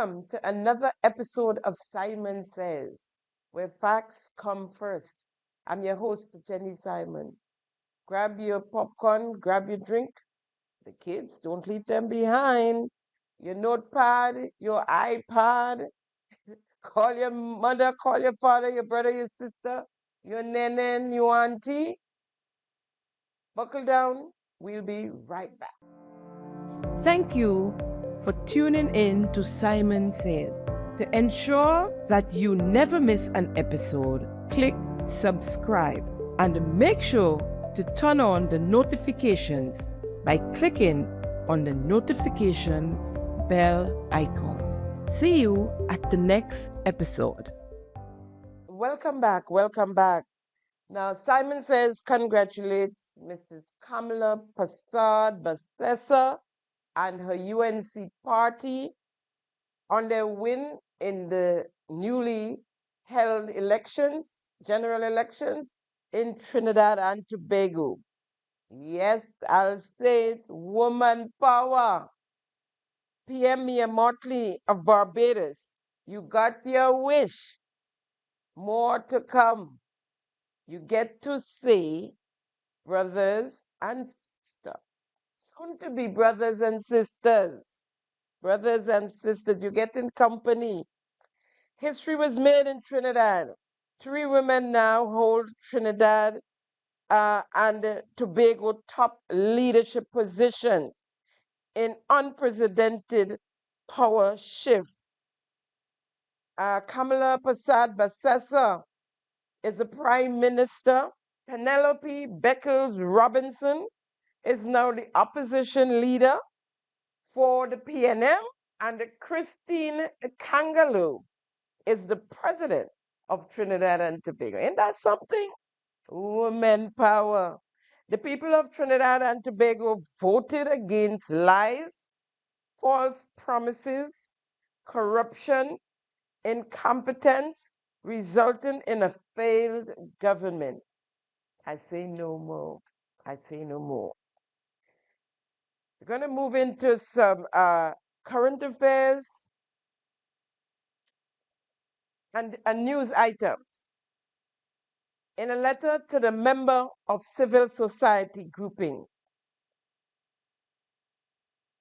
Welcome to another episode of Simon Says, where facts come first. I'm your host, Jenny Simon. Grab your popcorn, grab your drink. The kids, don't leave them behind. Your notepad, your iPad. Call your mother, call your father, your brother, your sister, your nene, your auntie. Buckle down. We'll be right back. Thank you for tuning in to Simon Says. To ensure that you never miss an episode, click subscribe and make sure to turn on the notifications by clicking on the notification bell icon. See you at the next episode. Welcome back. Welcome back. Now, Simon Says congratulates Mrs. Kamala Prasad Bastessa and her UNC party on their win in the newly held elections, general elections in Trinidad and Tobago. Yes, I'll say it, woman power. PM Mia Motley of Barbados, you got your wish. More to come. You get to see brothers and sisters, soon to be brothers and sisters. Brothers and sisters, you get in company. History was made in Trinidad. 3 women now hold Trinidad and Tobago top leadership positions in unprecedented power shift. Kamala Prasad Bastessa is the Prime Minister. Penelope Beckles Robinson is now the opposition leader for the PNM, and Christine Kangaloo is the president of Trinidad and Tobago. Ain't that something? Women power. The people of Trinidad and Tobago voted against lies, false promises, corruption, incompetence, resulting in a failed government. I say no more. I say no more. We're going to move into some current affairs and news items. In a letter to the member of civil society grouping,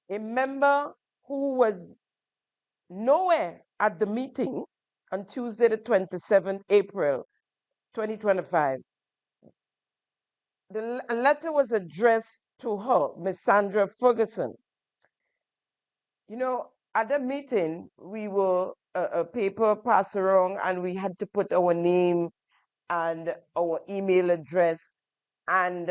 a member who was nowhere at the meeting on Tuesday, the 27th April 2025, the letter was addressed to her, Miss Sandra Ferguson. You know, at the meeting, we were a paper passed around and we had to put our name and our email address and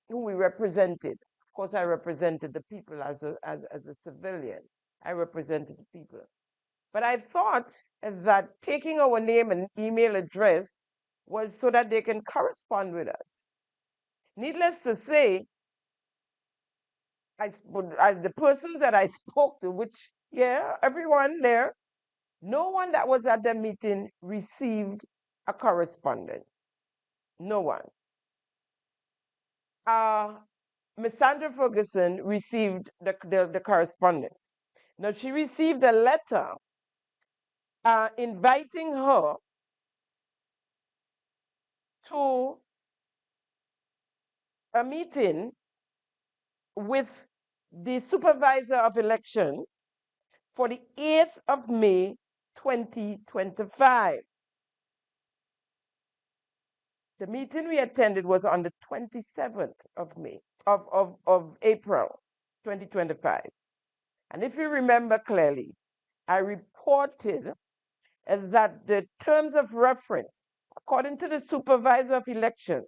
who we represented. Of course, I represented the people as a civilian. I represented the people. But I thought that taking our name and email address was so that they can correspond with us. Needless to say, the persons that I spoke to, which, yeah, everyone there, no one that was at the meeting received a correspondent. No one. Miss Sandra Ferguson received the correspondence. Now, she received a letter inviting her to a meeting with the supervisor of elections for the 8th of May, 2025. The meeting we attended was on the 27th of May, of April, 2025. And if you remember clearly, I reported that the terms of reference, according to the supervisor of election,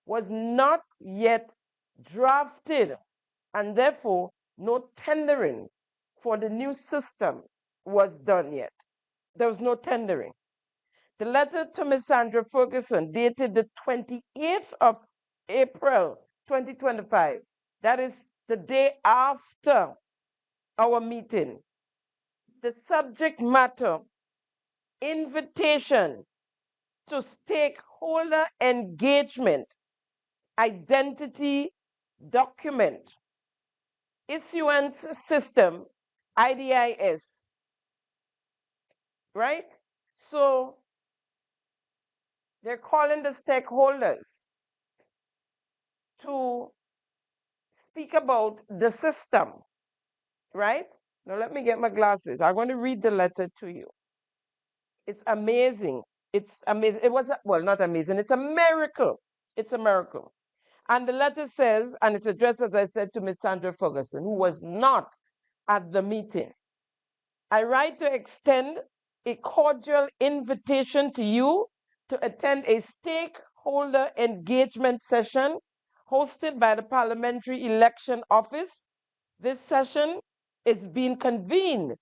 was not yet drafted, and therefore no tendering for the new system was done yet. There was no tendering. The letter to Ms. Sandra Ferguson, dated the 28th of April 2025, that is the day after our meeting. The subject matter, invitation to stakeholder engagement, identity document, issuance system, IDIS, right? So they're calling the stakeholders to speak about the system, right? Now let me get my glasses. I'm going to read the letter to you. It's amazing. It's amazing. It was, well, not amazing. It's a miracle. It's a miracle. And the letter says, and it's addressed, as I said, to Ms. Sandra Ferguson, who was not at the meeting. I write to extend a cordial invitation to you to attend a stakeholder engagement session hosted by the Parliamentary Election Office. This session is being convened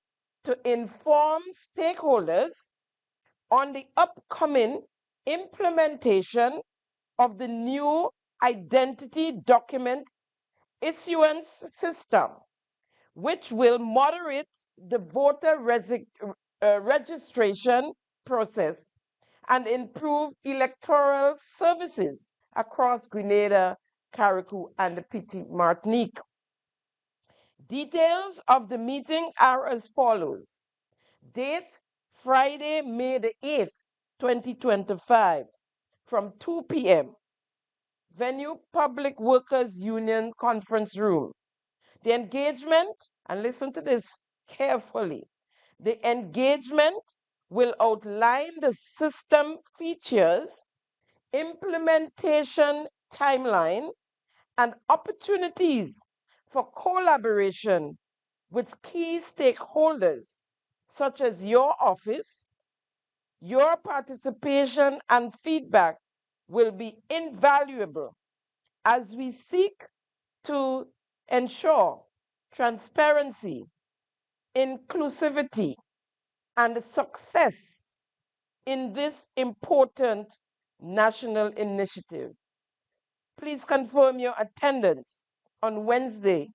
to inform stakeholders on the upcoming implementation of the new identity document issuance system, which will moderate the voter registration process and improve electoral services across Grenada, Carriacou, and Petite Martinique. Details of the meeting are as follows. Date, Friday, May the 8th, 2025, from 2 p.m. Venue, Public Workers Union Conference Room. The engagement, and listen to this carefully, the engagement will outline the system features, implementation timeline, and opportunities for collaboration with key stakeholders, such as your office. Your participation and feedback will be invaluable as we seek to ensure transparency, inclusivity, and success in this important national initiative. Please confirm your attendance on Wednesday,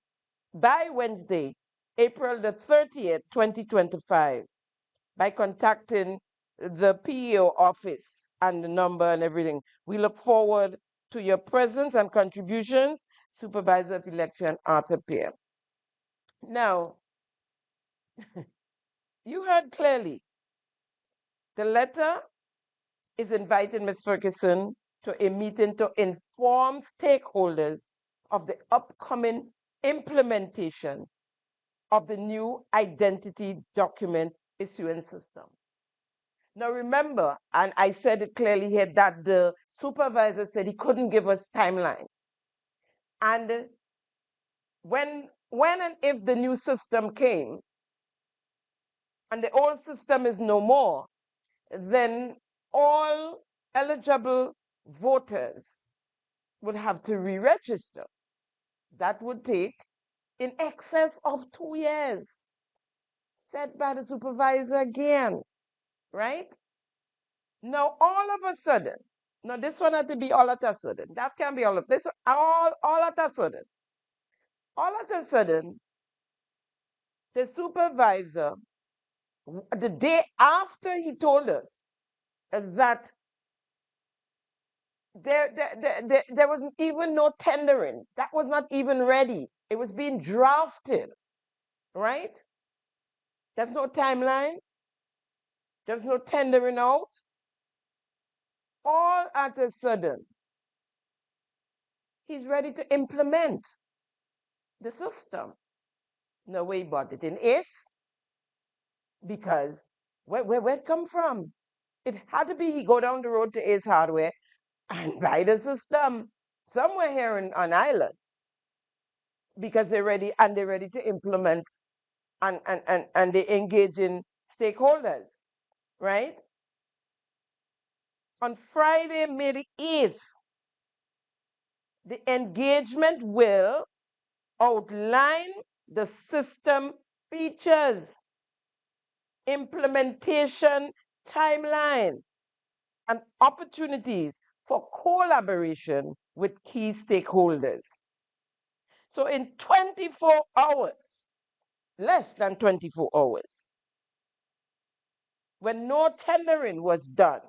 by Wednesday, April the 30th, 2025, by contacting the PEO office and the number and everything. We look forward to your presence and contributions, Supervisor of Election Arthur Pierre. Now, you heard clearly, the letter is inviting Ms. Ferguson to a meeting to inform stakeholders of the upcoming implementation of the new identity document issuance system. Now remember, and I said it clearly here, that the supervisor said he couldn't give us timeline. And when and if the new system came and the old system is no more, then all eligible voters would have to re-register. That would take in excess of 2 years, said by the supervisor again, right? Now, all of a sudden, now this one had to be all at a sudden. That can be all of this, all at a sudden. All at a sudden, the supervisor, the day after he told us that there was even no tendering, that was not even ready. It was being drafted, right? There's no timeline. There's no tendering out. All at a sudden, he's ready to implement the system. No way about it in ACE, because where it come from? It had to be he go down the road to Ace Hardware and buy the system somewhere here on island, because they're ready to implement and they engage in stakeholders, right? On Friday, May the 8th, the engagement will outline the system features, implementation timeline, and opportunities for collaboration with key stakeholders. So in 24 hours, less than 24 hours, when no tendering was done,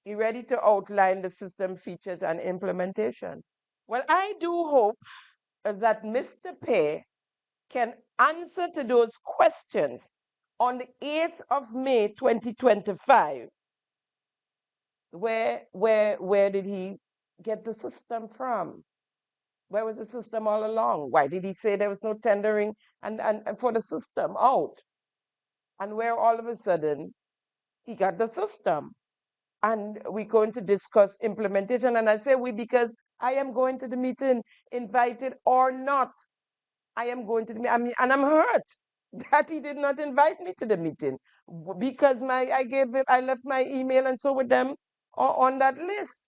be ready to outline the system features and implementation. Well, I do hope that Mr. Pei can answer to those questions on the 8th of May 2025. Where did he get the system from? Where was the system all along? Why did he say there was no tendering and for the system out? And where all of a sudden he got the system? And we're going to discuss implementation. And I say we because I am going to the meeting, invited or not. I am going to the meeting. I mean, and I'm hurt that he did not invite me to the meeting because I left my email and so with them on that list.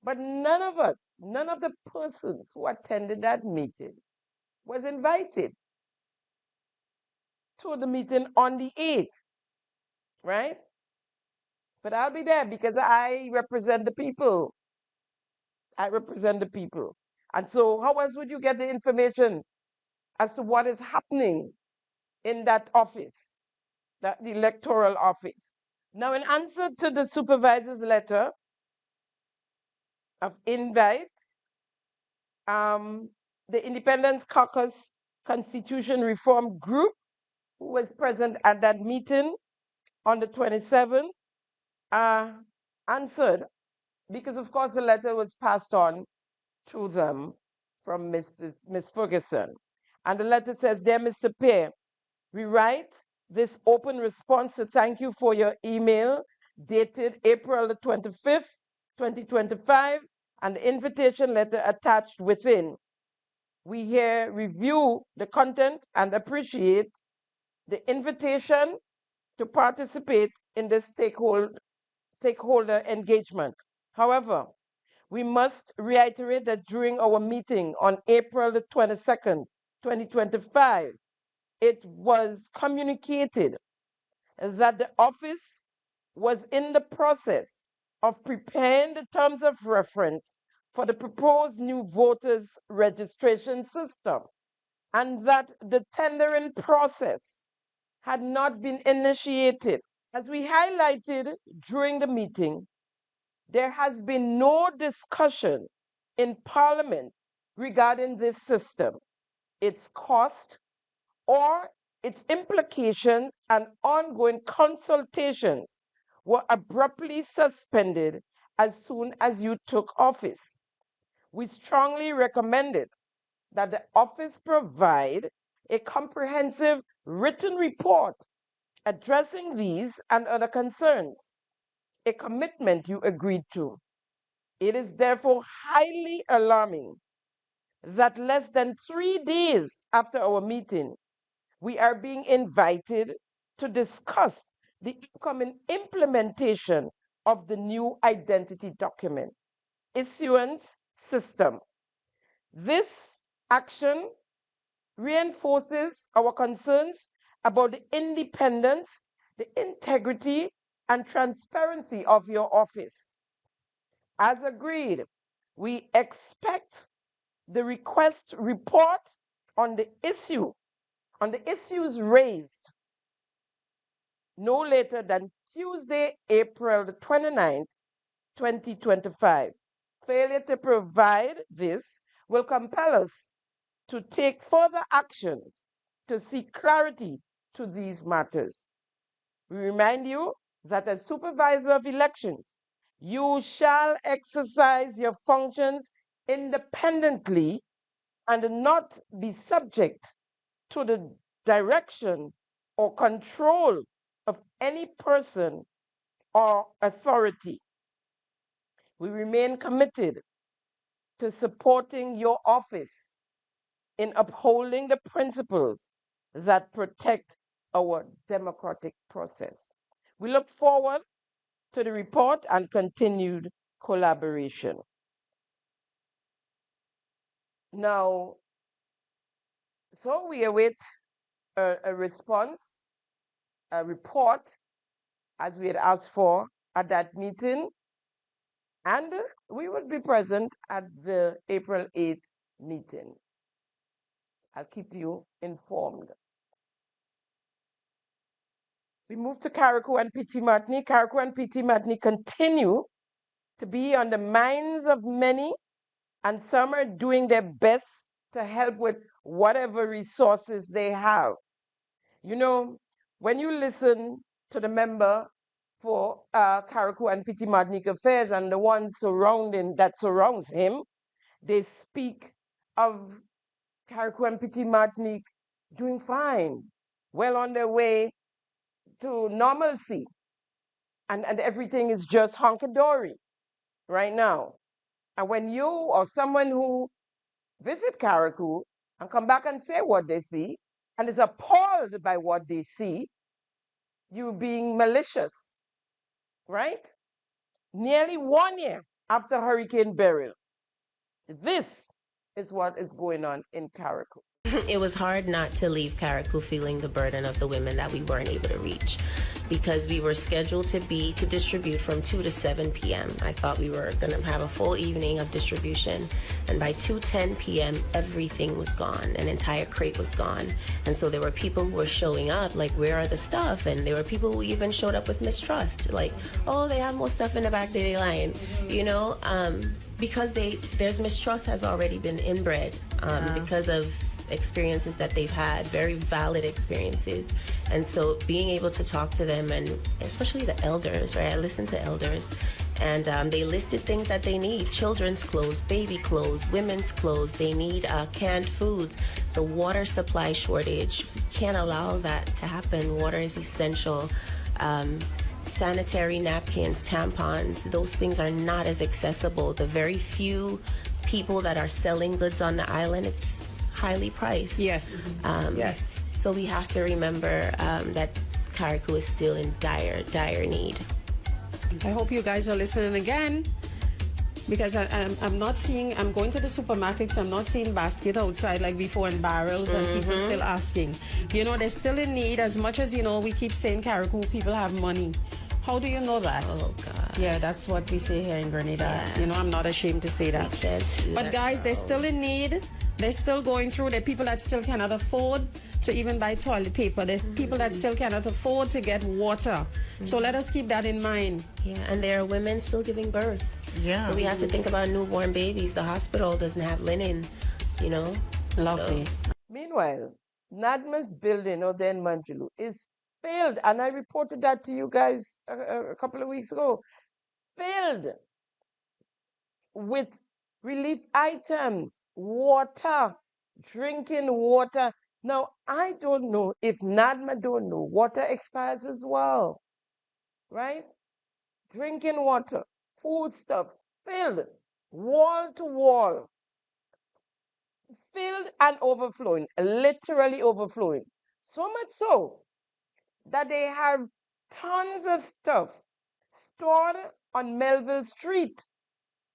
But none of us, none of the persons who attended that meeting was invited to the meeting on the 8th, right? But I'll be there because I represent the people. I represent the people. And so how else would you get the information as to what is happening in that office, the electoral office? Now, in answer to the supervisor's letter of invite, the Independence Caucus Constitution Reform Group, who was present at that meeting on the 27th, answered, because of course the letter was passed on to them from Miss Ferguson. And the letter says, "Dear Mr. Pear, we write this open response to thank you for your email dated April the 25th, 2025, and the invitation letter attached within. We here review the content and appreciate the invitation to participate in the stakeholder engagement. However, we must reiterate that during our meeting on April the 22nd, 2025, it was communicated that the office was in the process of preparing the terms of reference for the proposed new voters registration system, and that the tendering process had not been initiated. As we highlighted during the meeting, there has been no discussion in Parliament regarding this system, its cost, or its implications, and ongoing consultations were abruptly suspended as soon as you took office. We strongly recommended that the office provide a comprehensive written report addressing these and other concerns, a commitment you agreed to. It is therefore highly alarming that less than 3 days after our meeting, we are being invited to discuss the upcoming implementation of the new identity document issuance system. This action reinforces our concerns about the independence, the integrity, and transparency of your office. As agreed, we expect the request report on the issues raised no later than Tuesday, April the 29th, 2025. Failure to provide this will compel us to take further actions to seek clarity to these matters. We remind you that as supervisor of elections, you shall exercise your functions independently and not be subject to the direction or control of any person or authority. We remain committed to supporting your office in upholding the principles that protect our democratic process. We look forward to the report and continued collaboration. Now, so we await a response, a report, as we had asked for at that meeting, and we will be present at the April 8th meeting. I'll keep you informed. We move to Carriacou and PT Martinique. Carriacou and PT Martinique continue to be on the minds of many, and some are doing their best to help with whatever resources they have. You know, when you listen to the member for Carriacou and Petit Martinique Affairs and the ones that surrounds him, they speak of Carriacou and Petit Martinique doing fine, well on their way to normalcy, and everything is just honky-dory right now. And when you or someone who visit Carriacou and come back and say what they see and is appalled by what they see, you being malicious, right? Nearly 1 year after Hurricane Beryl, this is what is going on in Carriacou. It was hard not to leave Carriacou feeling the burden of the women that we weren't able to reach, because we were scheduled to distribute from 2 to 7 p.m. I thought we were going to have a full evening of distribution, and by 2:10 p.m. everything was gone. An entire crate was gone. And so there were people who were showing up like, where are the stuff? And there were people who even showed up with mistrust, like, oh, they have more stuff in the back of the line, you know, because there's mistrust has already been inbred because of experiences that they've had, very valid experiences. And so being able to talk to them, and especially the elders, right? I listened to elders, and they listed things that they need: children's clothes, baby clothes, women's clothes. They need canned foods. The water supply shortage, we can't allow that to happen. Water is essential. Sanitary napkins, tampons, those things are not as accessible. The very few people that are selling goods on the island, it's highly priced. Yes. Yes. So we have to remember that Carriacou is still in dire need. I hope you guys are listening again, because I'm not seeing, I'm going to the supermarkets, I'm not seeing basket outside like before in barrels, and people still asking. You know, they're still in need. As much as, you know, we keep saying Carriacou people have money. How do you know that? Oh, God. Yeah, that's what we say here in Grenada. Yeah. You know, I'm not ashamed to say that. But guys, they're still in need. They're still going through. There are people that still cannot afford to even buy toilet paper. There are people that still cannot afford to get water. So let us keep that in mind. Yeah, and there are women still giving birth. Yeah. So we have to think about newborn babies. The hospital doesn't have linen, you know. Lovely. So. Meanwhile, NADMA's building over there in Manjulu is filled, and I reported that to you guys a couple of weeks ago, filled with relief items, water, drinking water. Now, I don't know if NADMA don't know, water expires as well, right? Drinking water, food stuff, filled, wall to wall, filled and overflowing, literally overflowing. So much so that they have tons of stuff stored on Melville Street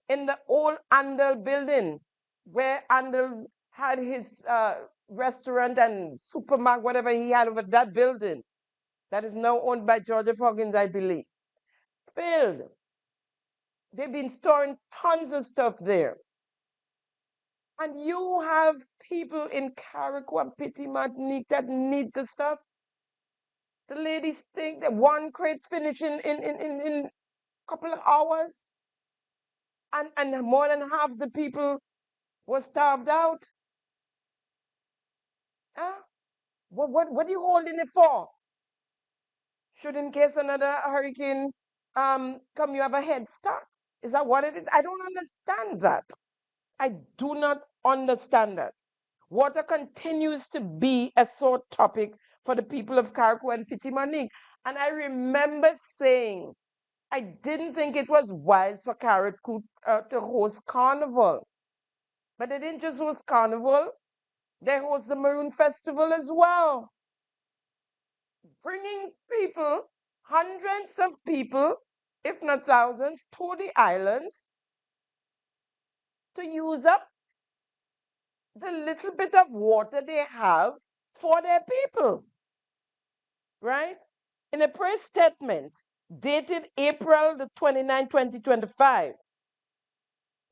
in the old Andal building, where Andal had his restaurant and supermarket, whatever he had over that building, that is now owned by Georgia Foggins, I believe. Filled. They've been storing tons of stuff there. And you have people in Carriacou and Petit Martinique that need the stuff. The ladies think that one crate finish in a couple of hours, and more than half the people were starved out. Huh? What are you holding it for? Should, in case another hurricane come, you have a head start? Is that what it is? I don't understand that. I do not understand that. Water continues to be a sore topic for the people of Carriacou and Petit Martinique. And I remember saying, I didn't think it was wise for Carriacou to host Carnival. But they didn't just host Carnival, they host the Maroon Festival as well. Bringing people, hundreds of people, if not thousands, to the islands to use up the little bit of water they have for their people, right? In a press statement dated April the 29th, 2025,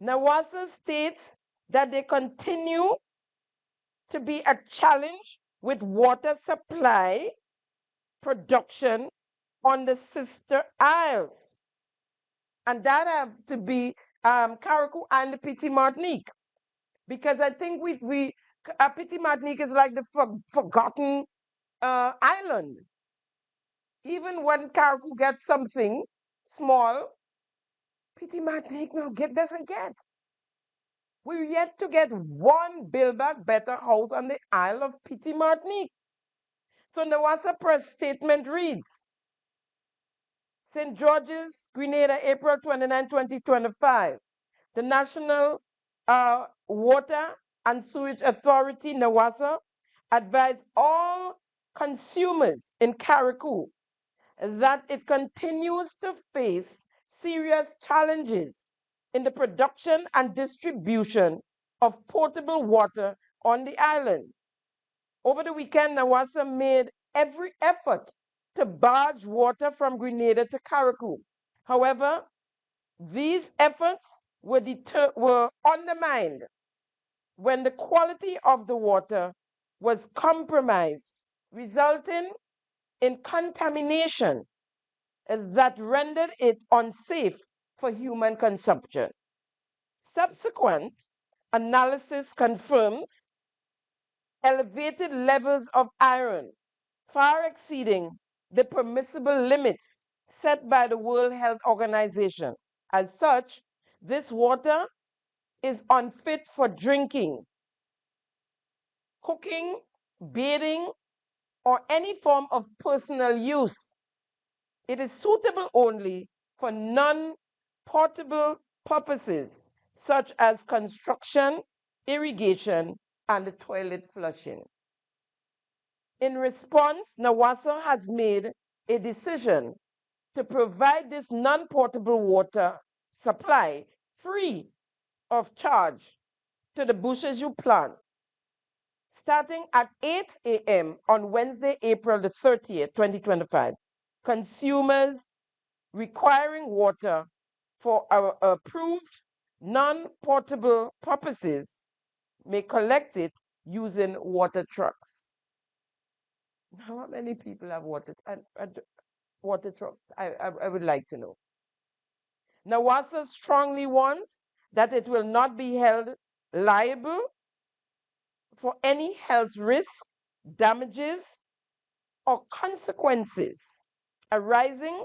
NAWASA states that they continue to be a challenge with water supply production on the sister isles. And that have to be Carriacou and Petit Martinique. Because I think Petit Martinique is like the forgotten island. Even when Caribou gets something small, Petit Martinique now doesn't get. We're yet to get one Build Back Better house on the Isle of Petit Martinique. So Nawasa press statement reads, St. George's, Grenada, April 29, 2025. The National Water and Sewage Authority, NAWASA, advised all consumers in Carriacou that it continues to face serious challenges in the production and distribution of potable water on the island. Over the weekend, NAWASA made every effort to barge water from Grenada to Carriacou. However, these efforts were undermined when the quality of the water was compromised, resulting in contamination that rendered it unsafe for human consumption. Subsequent analysis confirms elevated levels of iron, far exceeding the permissible limits set by the World Health Organization. As such, this water is unfit for drinking, cooking, bathing, or any form of personal use. It is suitable only for non-potable purposes, such as construction, irrigation, and toilet flushing. In response, NAWASA has made a decision to provide this non-potable water supply free of charge to the Bouchejou plant, starting at 8 a.m. on Wednesday, April the 30th, 2025. Consumers requiring water for our approved non-potable purposes may collect it using water trucks. How many people have water trucks? I would like to know. NAWASA strongly warns that it will not be held liable for any health risk, damages, or consequences arising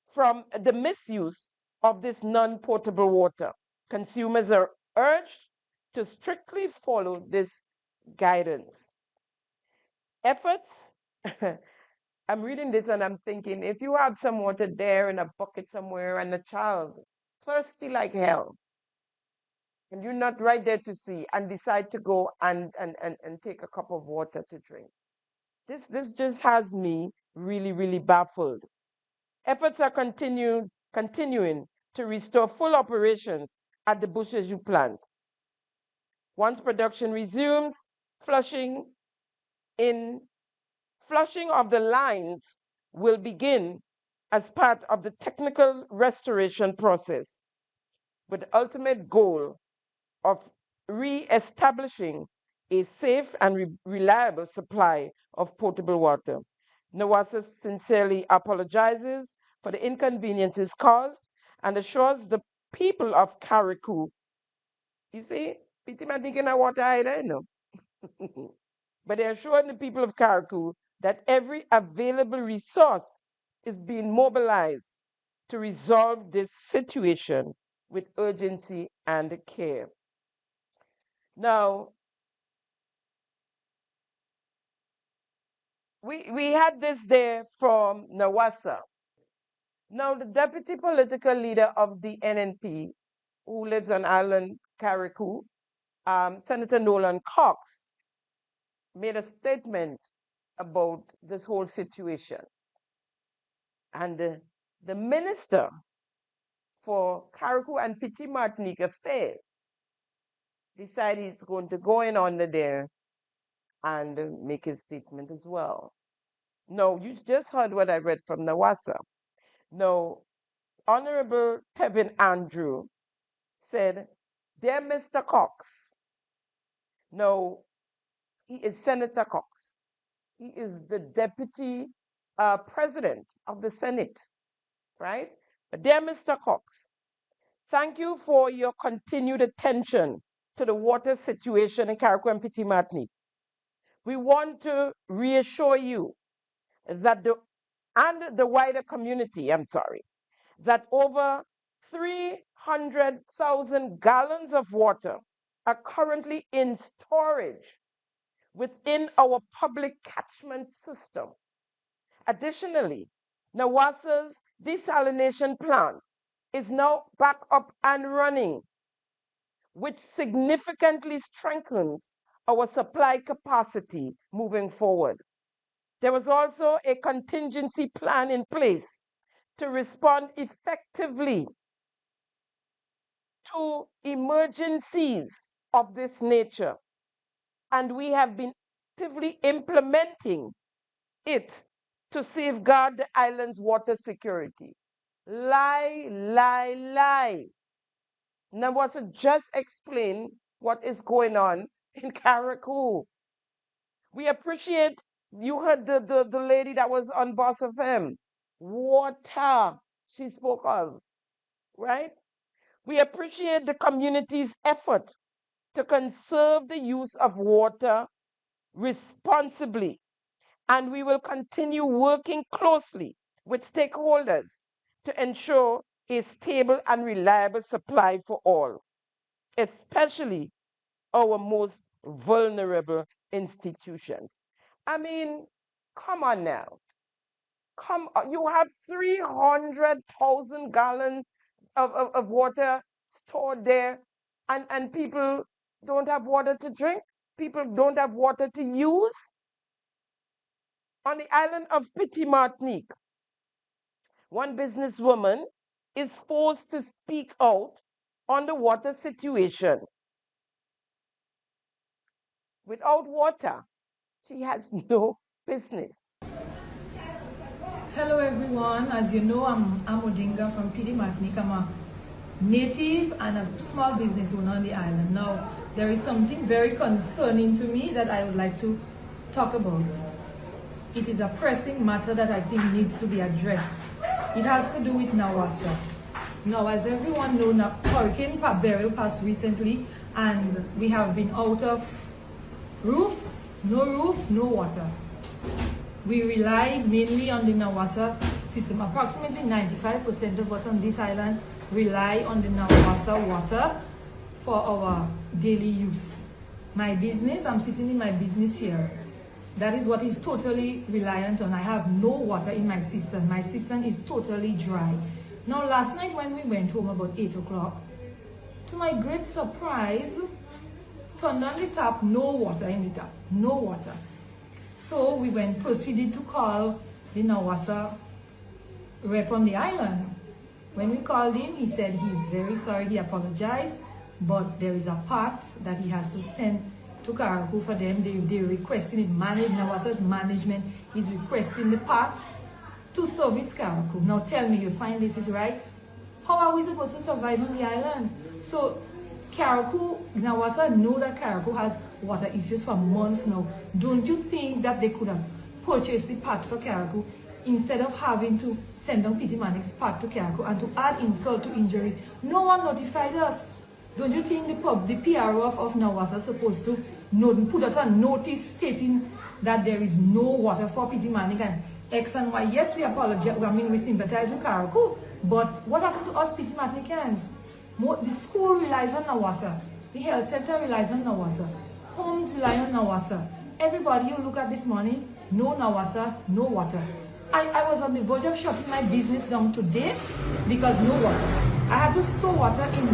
from the misuse of this non-potable water. Consumers are urged to strictly follow this guidance. Efforts, I'm reading this and I'm thinking, if you have some water there in a bucket somewhere and a child thirsty like hell, and you're not right there to see and decide to go and take a cup of water to drink. This just has me really, really baffled. Efforts are continuing to restore full operations at the Bouchejou plant. Once production resumes, flushing of the lines will begin as part of the technical restoration process, with the ultimate goal of re-establishing a safe and reliable supply of potable water. NAWASA sincerely apologizes for the inconveniences caused and assures the people of Carriacou. You see, people might think water either, no. But they're assuring the people of Carriacou that every available resource is being mobilized to resolve this situation with urgency and care. Now, we had this there from NAWASA. Now, the deputy political leader of the NNP, who lives on Island Carriacou, Senator Nolan Cox, made a statement about this whole situation. And the minister for Carriacou and Petit Martinique Affairs decided he's going to go in under there and make his statement as well. No, you just heard what I read from NAWASA. No, Honorable Tevin Andrew said, Dear Mr. Cox, no, he is Senator Cox. He is the deputy president of the Senate, right? But dear Mr. Cox, thank you for your continued attention to the water situation in Carriacou and Petit Martinique. We want to reassure you that the wider community, that over 300,000 gallons of water are currently in storage within our public catchment system. Additionally, NAWASA's desalination plant is now back up and running, which significantly strengthens our supply capacity moving forward. There was also a contingency plan in place to respond effectively to emergencies of this nature, and we have been actively implementing it to safeguard the island's water security. Lie. Nawasa just explain what is going on in Carriacou. We appreciate, you heard the lady that was on Boss FM. Water, she spoke of, right? We appreciate the community's effort to conserve the use of water responsibly, and we will continue working closely with stakeholders to ensure a stable and reliable supply for all, especially our most vulnerable institutions. I mean, come on now. You have 300,000 gallons of water stored there, and people don't have water to drink. People don't have water to use. On the island of Petit Martinique, one businesswoman is forced to speak out on the water situation. Without water, she has no business. Hello everyone, as you know, I'm Odinga from Petit Martinique. I'm a native and a small business owner on the island. Now, there is something very concerning to me that I would like to talk about. It is a pressing matter that I think needs to be addressed. It has to do with Nawasa. Now, as everyone knows, Hurricane Beryl passed recently, and we have been out of roofs, no water. We rely mainly on the Nawasa system. Approximately 95% of us on this island rely on the Nawasa water for our daily use. My business, I'm sitting in my business here. That is what is totally reliant on. I have no water in my cistern. My cistern is totally dry. Now, last night when we went home about 8 o'clock, to my great surprise, turned on the tap, no water in the tap, no water. So we proceeded to call the Nawasa rep on the island. When we called him, he said he's very sorry, he apologized, but there is a part that he has to send to Carriacou for them. They're requesting it, Nawasa's management is requesting the part to service Carriacou. Now tell me, you find this is right? How are we supposed to survive on the island? So Carriacou, Nawasa know that Carriacou has water issues for months now. Don't you think that they could have purchased the part for Carriacou instead of having to send down Petit Martinique's part to Carriacou? And to add insult to injury, no one notified us. Don't you think the PRO of Nawasa is supposed to put out a notice stating that there is no water for Petit Martinique and X and Y? Yes, we apologize. I mean, we sympathize with Carriacou, but what happened to us Petit Martiniquans? The school relies on Nawasa. The health center relies on Nawasa. Homes rely on Nawasa. Everybody you look at this morning, no Nawasa, no water. I was on the verge of shutting my business down today because no water. I had to store water in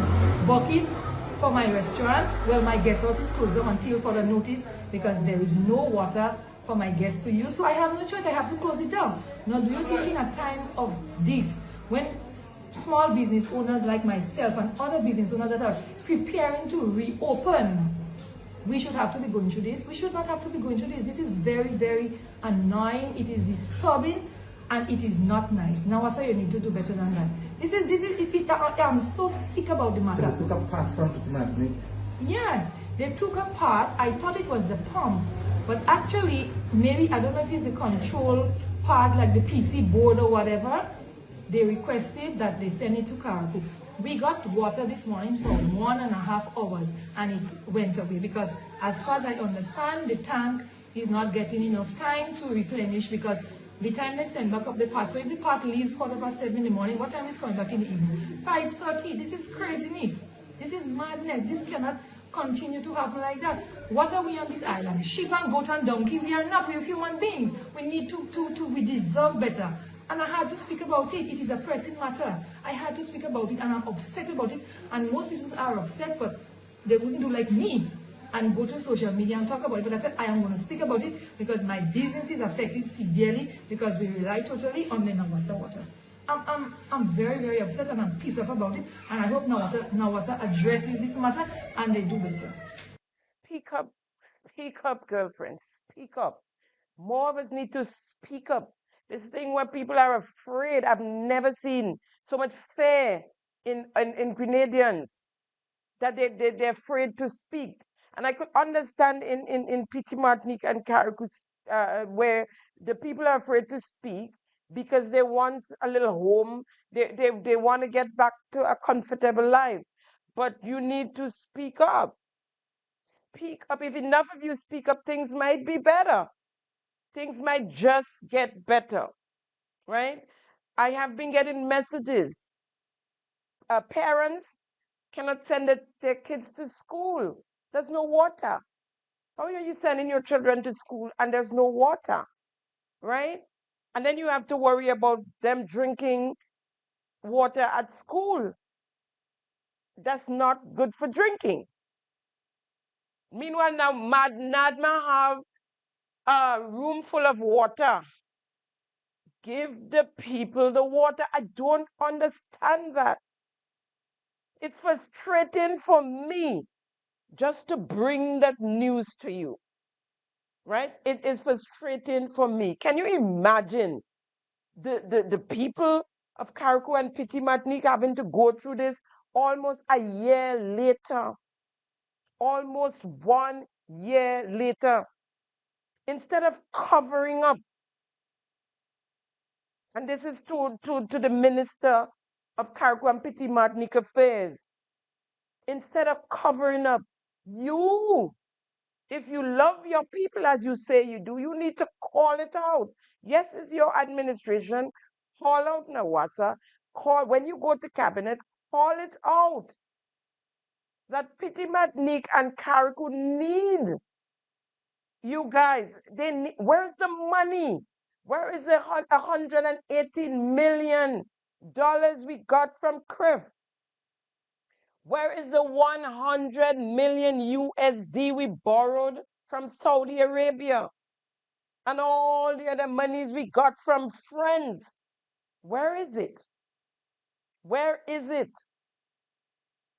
buckets for my restaurant. Well, my guest house is closed down until further notice because there is no water for my guests to use. So I have no choice. I have to close it down. Now, do you think in a time of this, when small business owners like myself and other business owners that are preparing to reopen, we should have to be going through this? We should not have to be going through this. This is very, very annoying. It is disturbing, and it is not nice. Nawasa, you need to do better than that. I'm so sick about the matter. So they took a part from Petit Martinique? Yeah, they took a part. I thought it was the pump, but actually, maybe, I don't know if it's the control part, like the PC board or whatever. They requested that they send it to Carriacou. We got water this morning for 1.5 hours and it went away because as far as I understand, the tank is not getting enough time to replenish because the time they send back up the part. So if the part leaves 7:15 in the morning, what time is coming back in the evening? 5:30. This is craziness. This is madness. This cannot continue to happen like that. What are we on this island? Sheep and goat and donkey? We are not. We are human beings. We need we deserve better. And I had to speak about it. It is a pressing matter. I had to speak about it and I'm upset about it. And most people are upset, but they wouldn't do like me and go to social media and talk about it. But I said, I am going to speak about it because my business is affected severely because we rely totally on the Nawasa water. I'm very, very upset and I'm pissed off about it. And I hope Nawasa addresses this matter and they do better. Speak up, girlfriends. Speak up. More of us need to speak up. This thing where people are afraid. I've never seen so much fear in Grenadians that they're afraid to speak. And I could understand in Petit Martinique and Carriacou where the people are afraid to speak because they want a little home. They want to get back to a comfortable life. But you need to speak up. Speak up. If enough of you speak up, things might be better. Things might just get better, right? I have been getting messages. Parents cannot send their kids to school. There's no water. How are you sending your children to school and there's no water, right? And then you have to worry about them drinking water at school. That's not good for drinking. Meanwhile, now Nadma have a room full of water. Give the people the water. I don't understand that. It's frustrating for me just to bring that news to you, right? It is frustrating for me. Can you imagine the people of Carriacou and Petit Martinique having to go through this almost a year later? Almost 1 year later. Instead of covering up, and this is to the Minister of Carriacou and Petit Martinique Affairs, instead of covering up, if you love your people as you say you do, you need to call it out. Yes, it's your administration. Call out Nawasa. When you go to cabinet, call it out. That Petit Martinique and Carriacou need you guys. Where's the money? Where is the $118 million we got from CRIF? Where is the 100 million USD we borrowed from Saudi Arabia? And all the other monies we got from friends. Where is it? Where is it?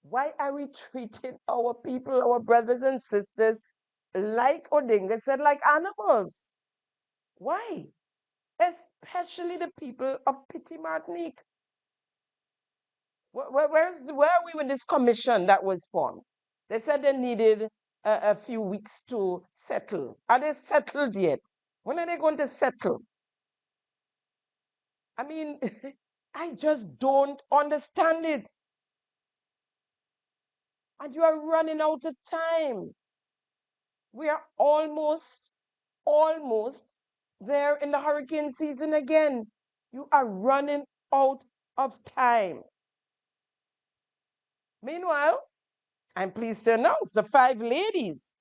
Why are we treating our people, our brothers and sisters, like Odinga said, like animals? Why? Especially the people of Petit Martinique. Where are we with this commission that was formed? They said they needed a few weeks to settle. Are they settled yet? When are they going to settle? I mean, I just don't understand it. And you are running out of time. We are almost there in the hurricane season again. You are running out of time. Meanwhile, I'm pleased to announce the 5 ladies,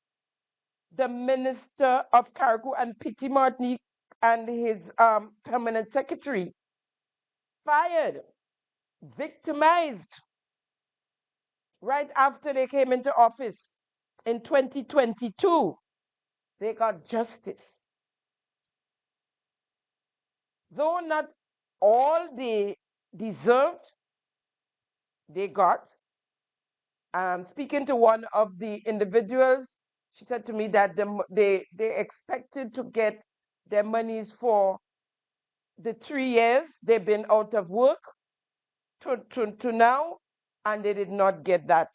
the Minister of Carriacou and Petit Martinique and his permanent secretary, fired, victimized right after they came into office in 2022. They got justice. Though not all they deserved, they got. Speaking to one of the individuals, she said to me that they expected to get their monies for the 3 years they've been out of work to now, and they did not get that.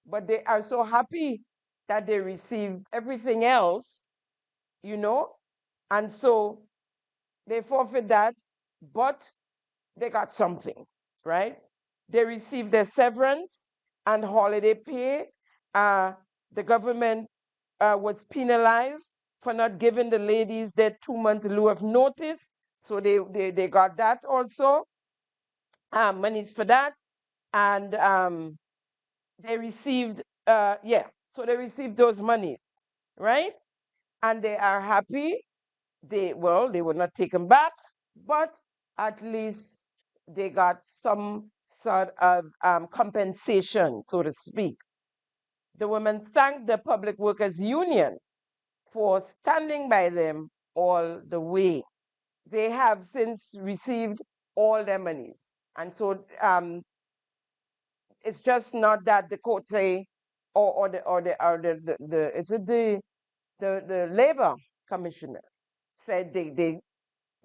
But they are so happy that they received everything else, and so they forfeit that, but they got something, right? They received their severance and holiday pay. The government was penalized for not giving the ladies their 2-month lieu of notice. So they got that also, monies for that. And they received, so they received those monies, right? And they are happy. They were not taken back, but at least they got some sort of compensation, so to speak. The women thanked the Public Workers Union for standing by them all the way. They have since received all their monies. And so it's just not that the court say, the labor commissioner said they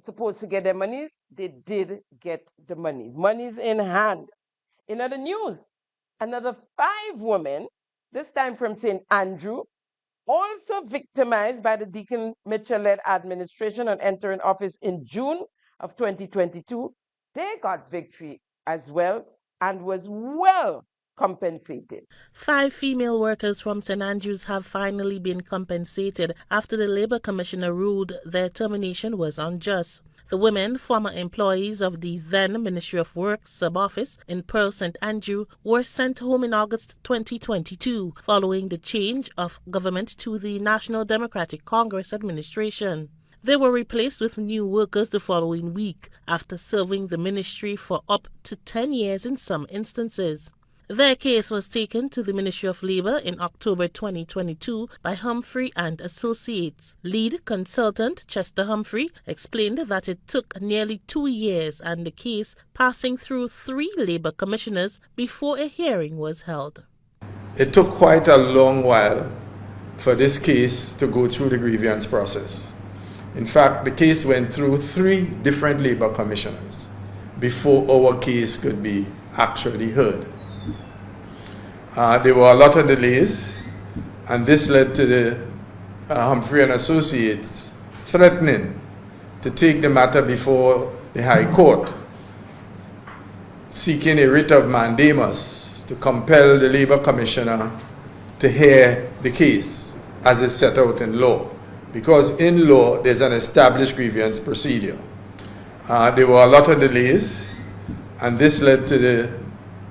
supposed to get their monies. They did get the monies in hand. In other news, another 5 women, this time from St. Andrew, also victimized by the Deacon Mitchell-led administration on entering office in June of 2022, they got victory as well and was well compensated. 5 female workers from St. Andrews have finally been compensated after the Labour Commissioner ruled their termination was unjust. The women, former employees of the then Ministry of Works sub-office in Pearl St. Andrew, were sent home in August 2022 following the change of government to the National Democratic Congress administration. They were replaced with new workers the following week after serving the ministry for up to 10 years in some instances. Their case was taken to the Ministry of Labour in October 2022 by Humphrey and Associates. Lead consultant Chester Humphrey explained that it took nearly 2 years and the case passing through 3 Labour commissioners before a hearing was held. It took quite a long while for this case to go through the grievance process. In fact, the case went through 3 different Labour commissioners before our case could be actually heard. There were a lot of delays, and this led to the Humphrey and Associates threatening to take the matter before the High Court, seeking a writ of mandamus to compel the Labour Commissioner to hear the case as is set out in law. Because in law, there's an established grievance procedure. There were a lot of delays, and this led to the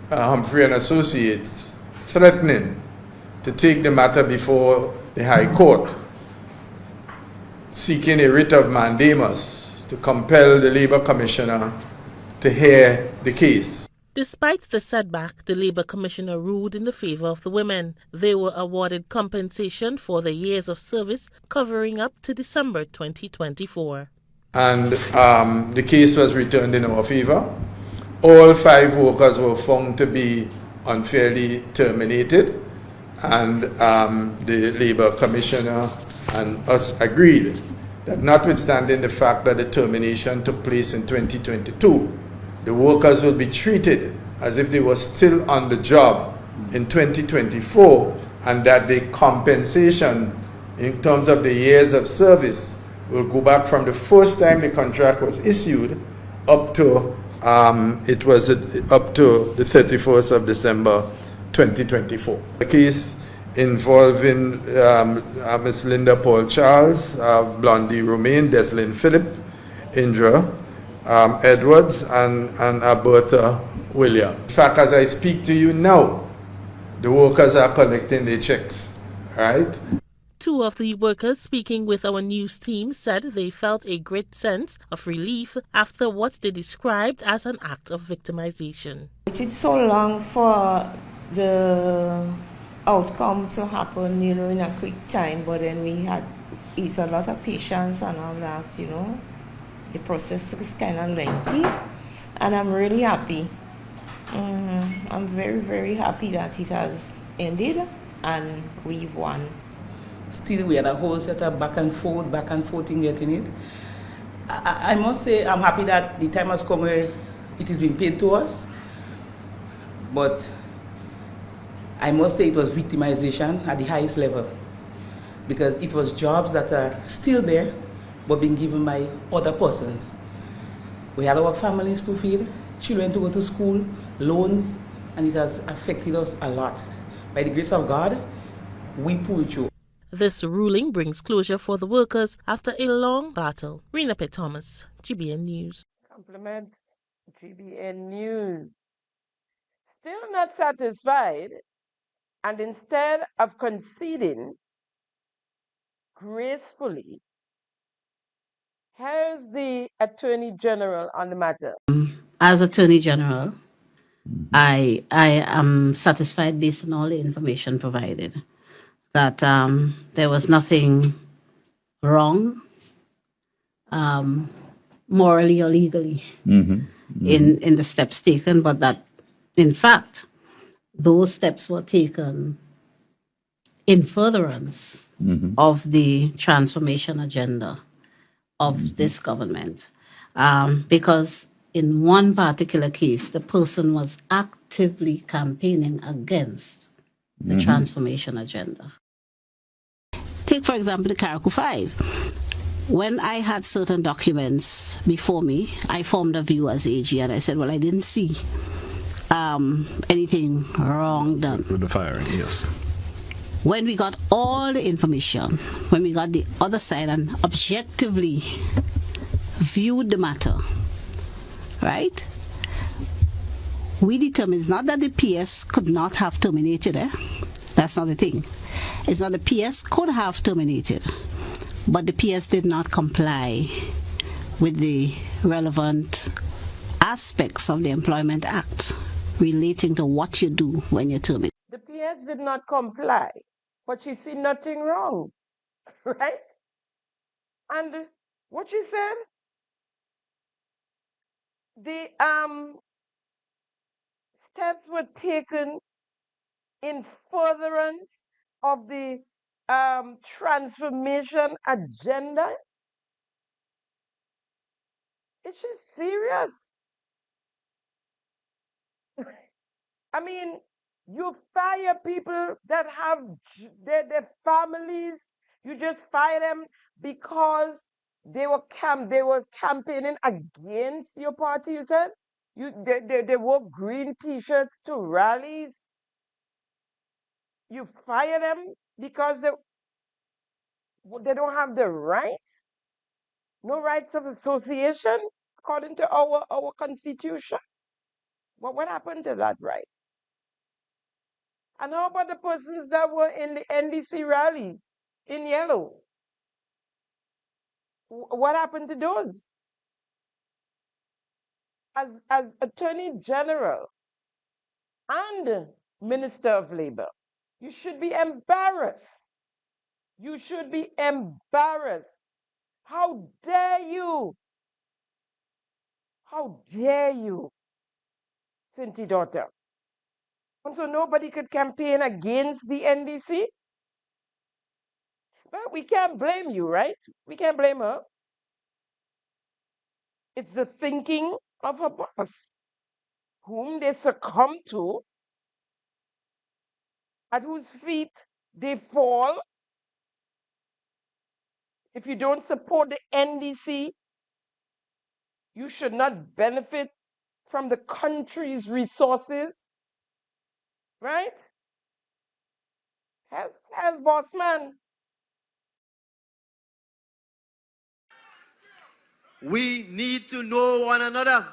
Humphrey and Associates threatening to take the matter before the High Court, seeking a writ of mandamus to compel the Labour Commissioner to hear the case. Despite the setback, the Labour Commissioner ruled in the favour of the women. They were awarded compensation for their years of service covering up to December 2024. And the case was returned in our favour. All 5 workers were found to be unfairly terminated, and the Labour Commissioner and us agreed that notwithstanding the fact that the termination took place in 2022, the workers will be treated as if they were still on the job in 2024, and that the compensation in terms of the years of service will go back from the first time the contract was issued up to it was up to the 31st of December 2024. The case involving Ms. Linda Paul Charles, Blondie Romaine, Deslyn Phillip, Indra Edwards, and Alberta William. In fact, as I speak to you now, the workers are collecting their checks, right? 2 of the workers speaking with our news team said they felt a great sense of relief after what they described as an act of victimization. It took so long for the outcome to happen, in a quick time, but then it's a lot of patience and all that, The process is kind of lengthy, and I'm really happy. I'm very, very happy that it has ended and we've won. Still, we had a whole set of back and forth in getting it. I must say I'm happy that the time has come where it is being paid to us. But I must say it was victimization at the highest level, because it was jobs that are still there but being given by other persons. We had our families to feed, children to go to school, loans, and it has affected us a lot. By the grace of God, we pulled through. This ruling brings closure for the workers after a long battle. Rena Pitt Thomas, GBN News. Compliments GBN News. Still not satisfied, and instead of conceding gracefully, here's the Attorney General on the matter. As Attorney General, I am satisfied based on all the information provided that there was nothing wrong morally or legally in the steps taken, but that in fact those steps were taken in furtherance of the transformation agenda of this government. Because in one particular case, the person was actively campaigning against the transformation agenda. Take, for example, the Caracu 5. When I had certain documents before me, I formed a view as AG, and I said, well, I didn't see anything wrong done. With the firing, yes. When we got all the information, when we got the other side and objectively viewed the matter, right? We determined it's not that the PS could not have terminated it. That's not the thing. It's not the PS could have terminated, but the PS did not comply with the relevant aspects of the Employment Act relating to what you do when you terminate. The PS did not comply, but she see nothing wrong, right? And what she said, the steps were taken in furtherance of the transformation agenda. It's just serious. I mean, you fire people that have their families. You just fire them because they were campaigning against your party. You said they wore green T-shirts to rallies. You fire them because they don't have the rights, no rights of association according to our constitution. What happened to that right? And how about the persons that were in the NDC rallies in yellow? What happened to those? As Attorney General and Minister of Labor, you should be embarrassed. You should be embarrassed. How dare you? How dare you, Cinti daughter? And so nobody could campaign against the NDC? But we can't blame you, right? We can't blame her. It's the thinking of her boss, whom they succumb to, at whose feet they fall. If you don't support the NDC, you should not benefit from the country's resources, right? Has boss man. We need to know one another.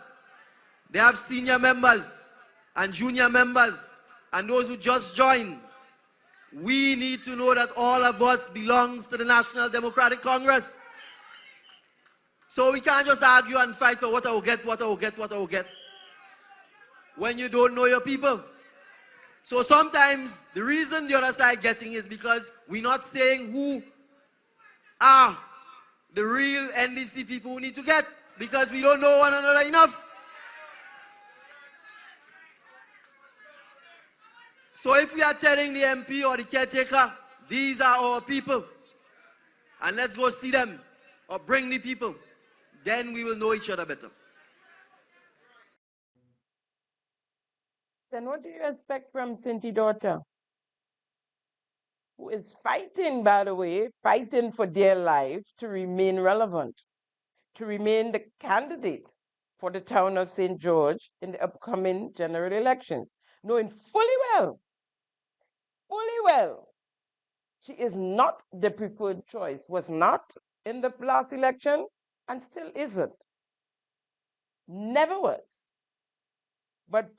They have senior members and junior members and those who just joined. We need to know that all of us belongs to the National Democratic Congress. So we can't just argue and fight for what I will get, what I will get, what I will get, when you don't know your people. So sometimes the reason the other side getting is because we're not saying who are the real NDC people who need to get, because we don't know one another enough. So if we are telling the MP or the caretaker, these are our people, and let's go see them or bring the people, then we will know each other better. Then what do you expect from Cinti daughter, who is fighting, by the way, fighting for their life to remain relevant, to remain the candidate for the town of St. George in the upcoming general elections, knowing fully well, she is not the preferred choice, was not in the last election and still isn't. Never was. But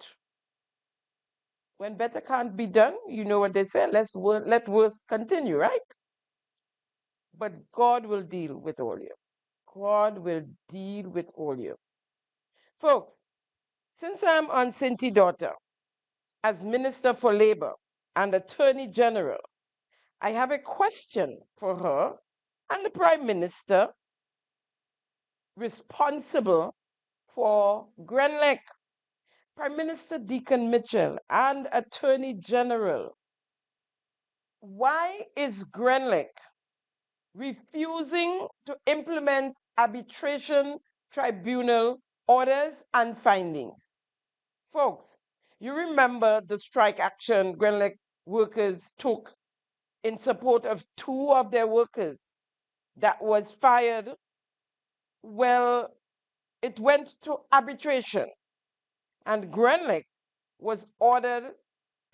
when better can't be done, you know what they say, let worse continue, right? But God will deal with all you. God will deal with all you. Folks, since I'm on Cinti daughter as Minister for Labor and Attorney General, I have a question for her and the Prime Minister responsible for Grenlec, Prime Minister Deacon Mitchell and Attorney General. Why is Grenlec refusing to implement arbitration tribunal orders and findings? Folks, you remember the strike action Grenlec workers took in support of 2 of their workers that was fired? Well, it went to arbitration and Grenlec was ordered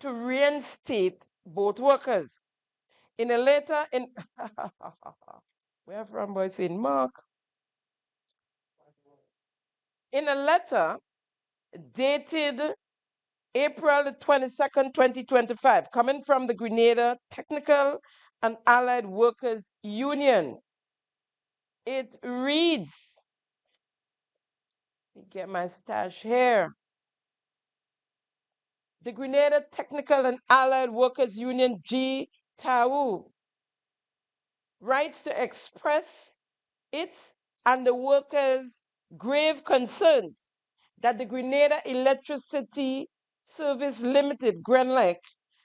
to reinstate both workers. In a letter in where from was in Mark? In a letter dated April the 22nd, 2025, coming from the Grenada Technical and Allied Workers Union, it reads, let me get my stash here. The Grenada Technical and Allied Workers Union, GTAU, writes to express its and the workers' grave concerns that the Grenada Electricity Service Limited, Grenlec,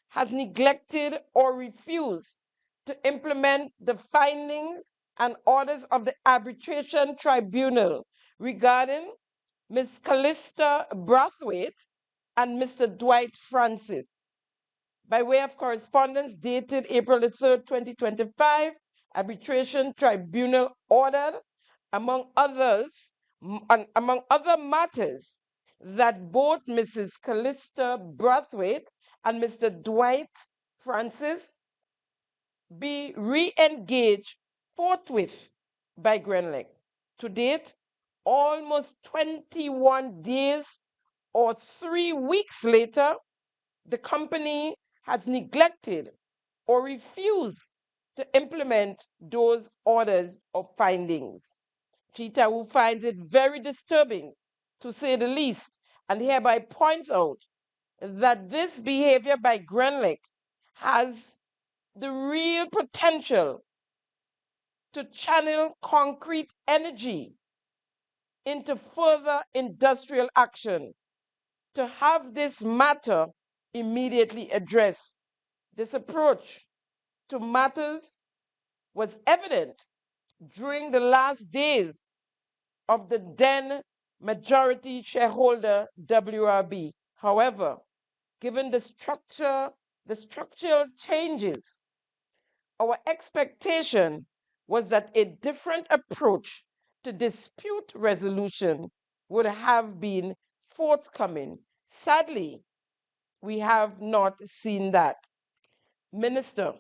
has neglected or refused to implement the findings and orders of the arbitration tribunal regarding Ms. Callista Brathwaite and Mr. Dwight Francis. By way of correspondence dated April the 3rd, 2025, arbitration tribunal ordered, among other matters, that both Mrs. Callista Brathwaite and Mr. Dwight Francis be re-engaged forthwith by Grenlec. To date, almost 21 days or 3 weeks later, the company has neglected or refused to implement those orders or findings. GTAU finds it very disturbing, to say the least, and hereby points out that this behavior by Grenlec has the real potential to channel concrete energy into further industrial action, to have this matter immediately addressed. This approach to matters was evident during the last days of the then majority shareholder WRB. However, given the structural changes, our expectation was that a different approach to dispute resolution would have been forthcoming. Sadly, we have not seen that. Minister,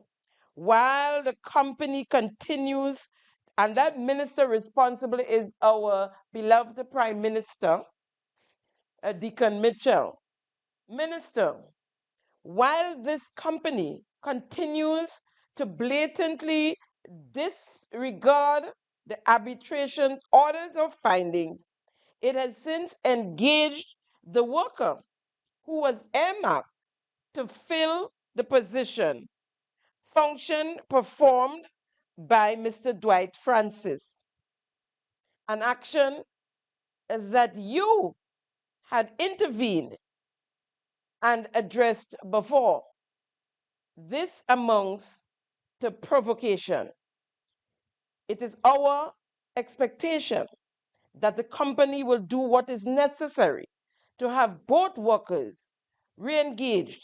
while the company continues, and that minister responsible is our beloved Prime Minister, Deacon Mitchell. Minister, while this company continues to blatantly disregard the arbitration orders or findings, it has since engaged the worker who was earmarked to fill the position, function performed by Mr. Dwight Francis, an action that you had intervened and addressed before. This amounts to provocation. It is our expectation that the company will do what is necessary to have both workers re-engaged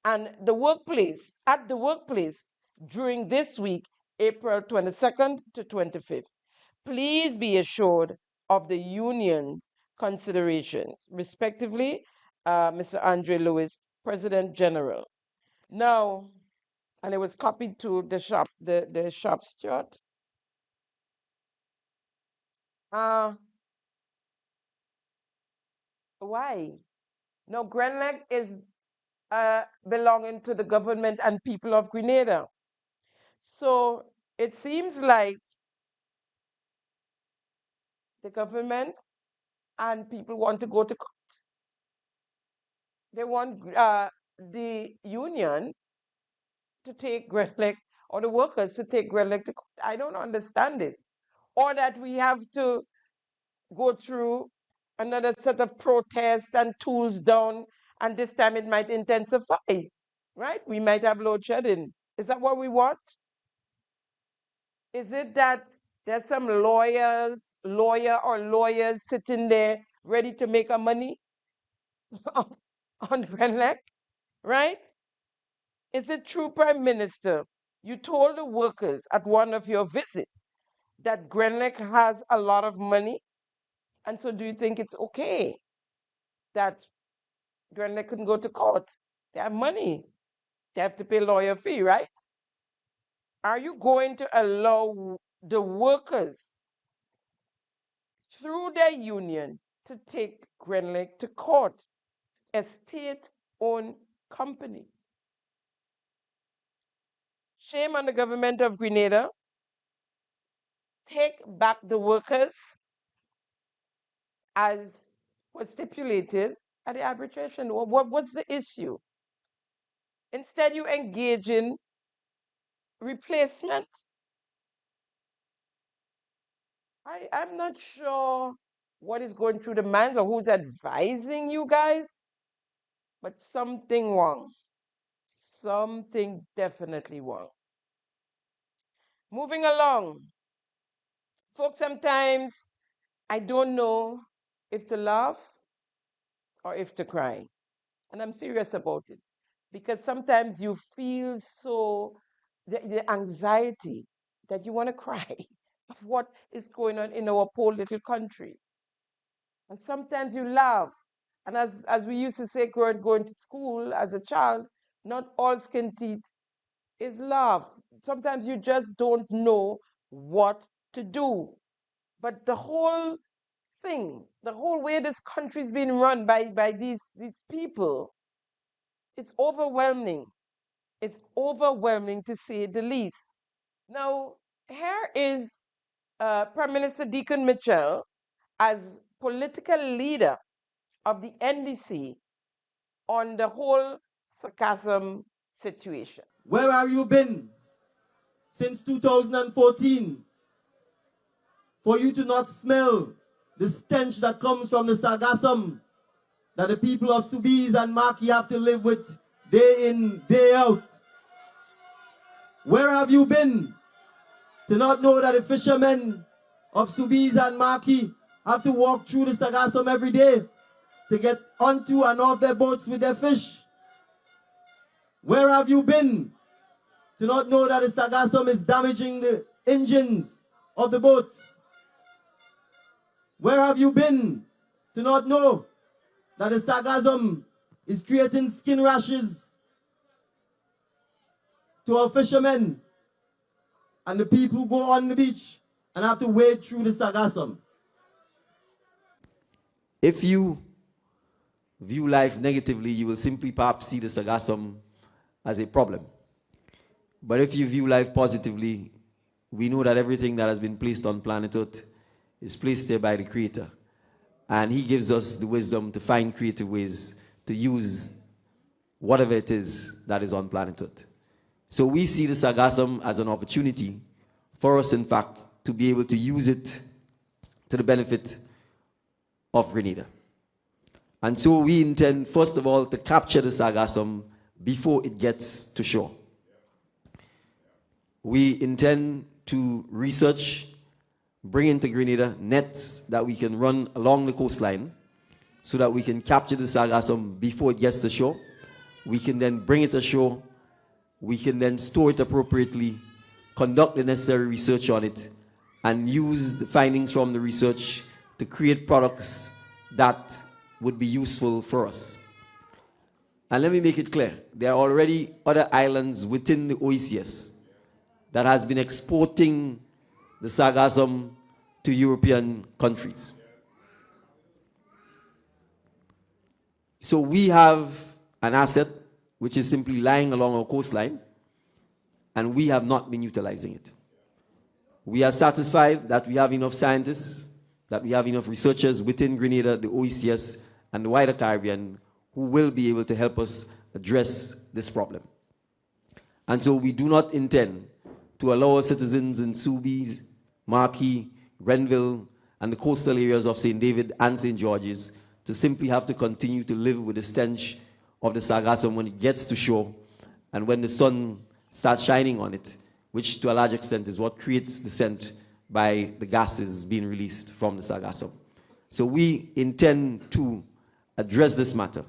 and at the workplace during this week, April 22nd to 25th. Please be assured of the union's considerations, respectively, Mr. Andre Lewis, President General. Now, and it was copied to the shop steward. Why? No, Grenlec is belonging to the government and people of Grenada. So it seems like the government and people want to go to court. They want the union to take Grenlec, or the workers to take Grenlec to court. I don't understand this. Or that we have to go through another set of protests and tools down, and this time it might intensify, right? We might have load shedding. Is that what we want? Is it that there's some lawyer or lawyers sitting there ready to make a money on Grenlec, right? Is it true, Prime Minister, you told the workers at one of your visits that Grenlec has a lot of money? And so do you think it's okay that Grenlec couldn't go to court? They have money. They have to pay lawyer fee, right? Are you going to allow the workers through their union to take Grenlec to court, a state-owned company? Shame on the government of Grenada. Take back the workers as was stipulated at the arbitration. What's the issue? Instead, you engage in replacement. I'm not sure what is going through the minds or who's advising you guys, but something wrong. Something definitely wrong. Moving along. Folks, sometimes I don't know if to laugh or if to cry. And I'm serious about it. Because sometimes you feel so, the anxiety that you want to cry of what is going on in our poor little country. And sometimes you laugh. And as we used to say going to school as a child, not all skin teeth is laugh. Sometimes you just don't know what to do. But the whole thing, the whole way this country's been run by these people, it's overwhelming. It's overwhelming to say the least. Now, here is Prime Minister Deacon Mitchell as political leader of the NDC on the whole Sargassum situation. Where have you been since 2014 for you to not smell the stench that comes from the Sargassum that the people of Soubise and Marquis have to live with day in, day out? Where have you been to not know that the fishermen of Soubise and Marquis have to walk through the Sargassum every day to get onto and off their boats with their fish? Where have you been to not know that the Sargassum is damaging the engines of the boats? Where have you been to not know that the Sargassum is creating skin rashes to our fishermen and the people who go on the beach and have to wade through the Sargassum? If you view life negatively, you will simply perhaps see the Sargassum as a problem. But if you view life positively, we know that everything that has been placed on planet Earth is placed there by the Creator. And He gives us the wisdom to find creative ways to use whatever it is that is on planet Earth. So we see the Sargassum as an opportunity for us, in fact, to be able to use it to the benefit of Grenada. And so we intend, first of all, to capture the Sargassum before it gets to shore. We intend to research, bring into Grenada nets that we can run along the coastline so that we can capture the Sargassum before it gets to shore. We can then bring it ashore. We can then store it appropriately, conduct the necessary research on it, and use the findings from the research to create products that would be useful for us. And let me make it clear, there are already other islands within the OECS that has been exporting the sargassum to European countries. So we have an asset which is simply lying along our coastline, and we have not been utilizing it. We are satisfied that we have enough scientists, that we have enough researchers within Grenada, the OECS, and the wider Caribbean who will be able to help us address this problem. And so we do not intend to allow our citizens in Soubise, Marquis, Grenville, and the coastal areas of St. David and St. George's to simply have to continue to live with the stench of the sargassum when it gets to shore and when the sun starts shining on it, which to a large extent is what creates the scent by the gases being released from the sargassum. So we intend to address this matter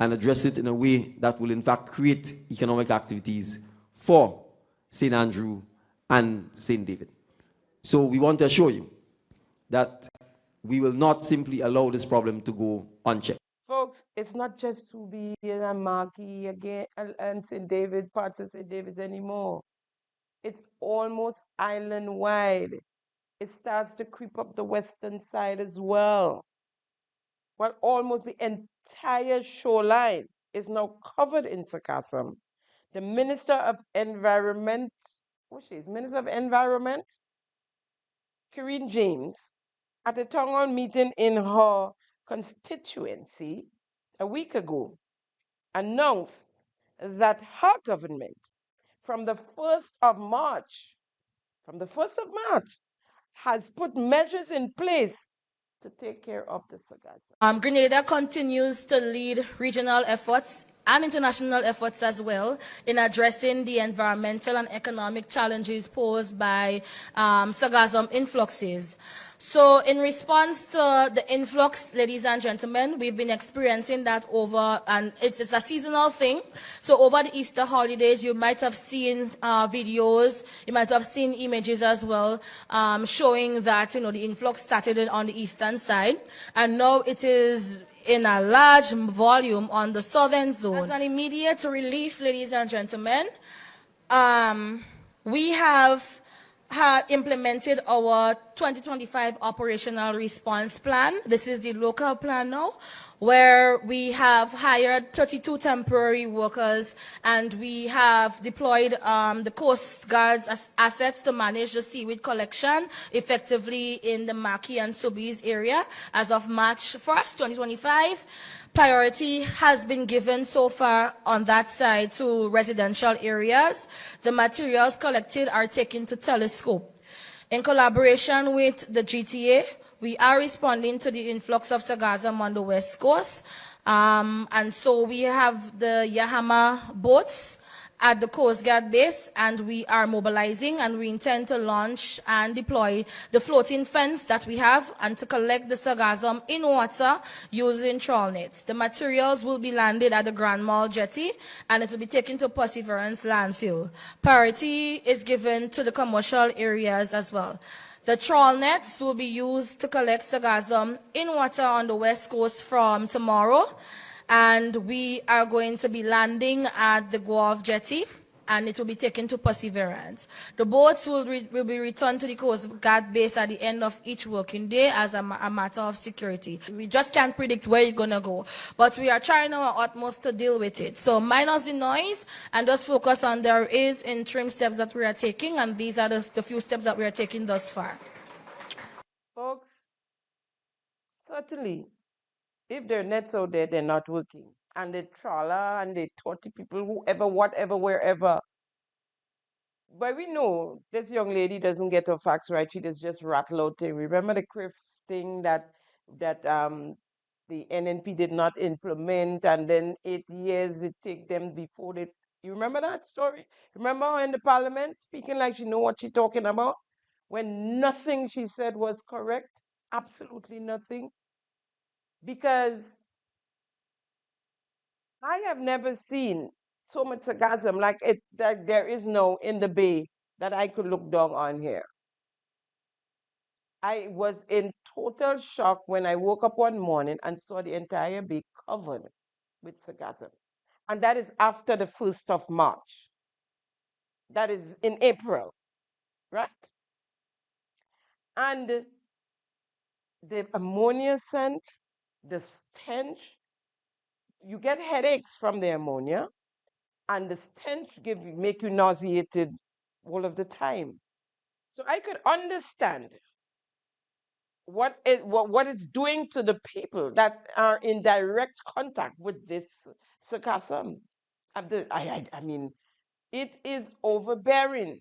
and address it in a way that will in fact create economic activities for St. Andrew and St. David. So we want to assure you that we will not simply allow this problem to go unchecked. Folks, it's not just Subi and Marquis again and St. David's, parts of St. David's anymore. It's almost island-wide. It starts to creep up the western side as well. Well, almost the entire shoreline is now covered in sargassum. The Minister of Environment, Minister of Environment, Karine James, at a town hall meeting in her constituency a week ago, announced that her government, from the 1st of March, has put measures in place to take care of the sargassum. Grenada continues to lead regional efforts and international efforts as well in addressing the environmental and economic challenges posed by sargassum influxes. So in response to the influx, ladies and gentlemen, we've been experiencing that over, and it's a seasonal thing. So over the Easter holidays, you might have seen videos, you might have seen images as well, showing that, the influx started on the eastern side, and now it is in a large volume on the southern zone. As an immediate relief, ladies and gentlemen, we have implemented our 2025 operational response plan. This is the local plan now, where we have hired 32 temporary workers and we have deployed the Coast Guard's assets to manage the seaweed collection effectively in the Marquis and Soubise area as of March 1st, 2025. Priority has been given so far on that side to residential areas. The materials collected are taken to Telescope. In collaboration with the GTA, we are responding to the influx of sargassum on the west coast. And so we have the Yahama boats at the Coast Guard base, and we are mobilizing, and we intend to launch and deploy the floating fence that we have and to collect the sargassum in water using trawl nets. The materials will be landed at the Grand Mall jetty, and it will be taken to Perseverance landfill. Priority is given to the commercial areas as well. The trawl nets will be used to collect sargassum in water on the west coast from tomorrow. And we are going to be landing at the Guave jetty, and it will be taken to Perseverance. The boats will be returned to the Coast Guard base at the end of each working day as a matter of security. We just can't predict where it's going to go, but we are trying our utmost to deal with it. So minus the noise and just focus on there is interim steps that we are taking, and these are the few steps that we are taking thus far. Folks, certainly, if their nets out there, they're not working. And the trawler and the 30 people, whoever, whatever, wherever. But we know this young lady doesn't get her facts right. She just rattle out thing. Remember the CRIF thing that the NNP did not implement, and then 8 years it take them before they. You remember that story? Remember her in the parliament speaking like she know what she's talking about? When nothing she said was correct, absolutely nothing. Because I have never seen so much sargassum like it that there is no in the bay that I could look down on here. I was in total shock when I woke up one morning and saw the entire bay covered with sargassum. And that is after the 1st of March. That is in April, right? And the ammonia scent, the stench, you get headaches from the ammonia, and the stench make you nauseated all of the time. So I could understand what it's doing to the people that are in direct contact with this sargassum. I mean, it is overbearing.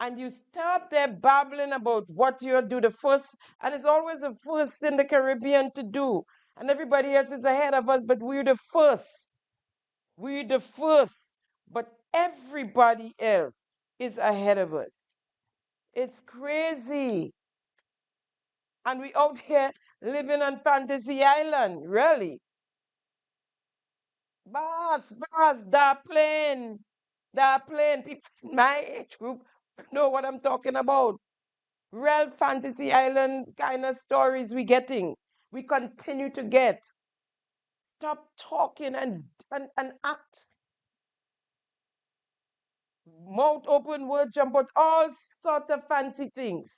And you stop there babbling about what you'll do the first, and it's always the first in the Caribbean to do. And everybody else is ahead of us, but we're the first. We're the first. But everybody else is ahead of us. It's crazy. And we out here living on Fantasy Island, really. Boss, that plane. People in my age group know what I'm talking about. Real Fantasy Island kind of stories we getting. We continue to get. Stop talking and act. Mouth open, word jump out, all sort of fancy things.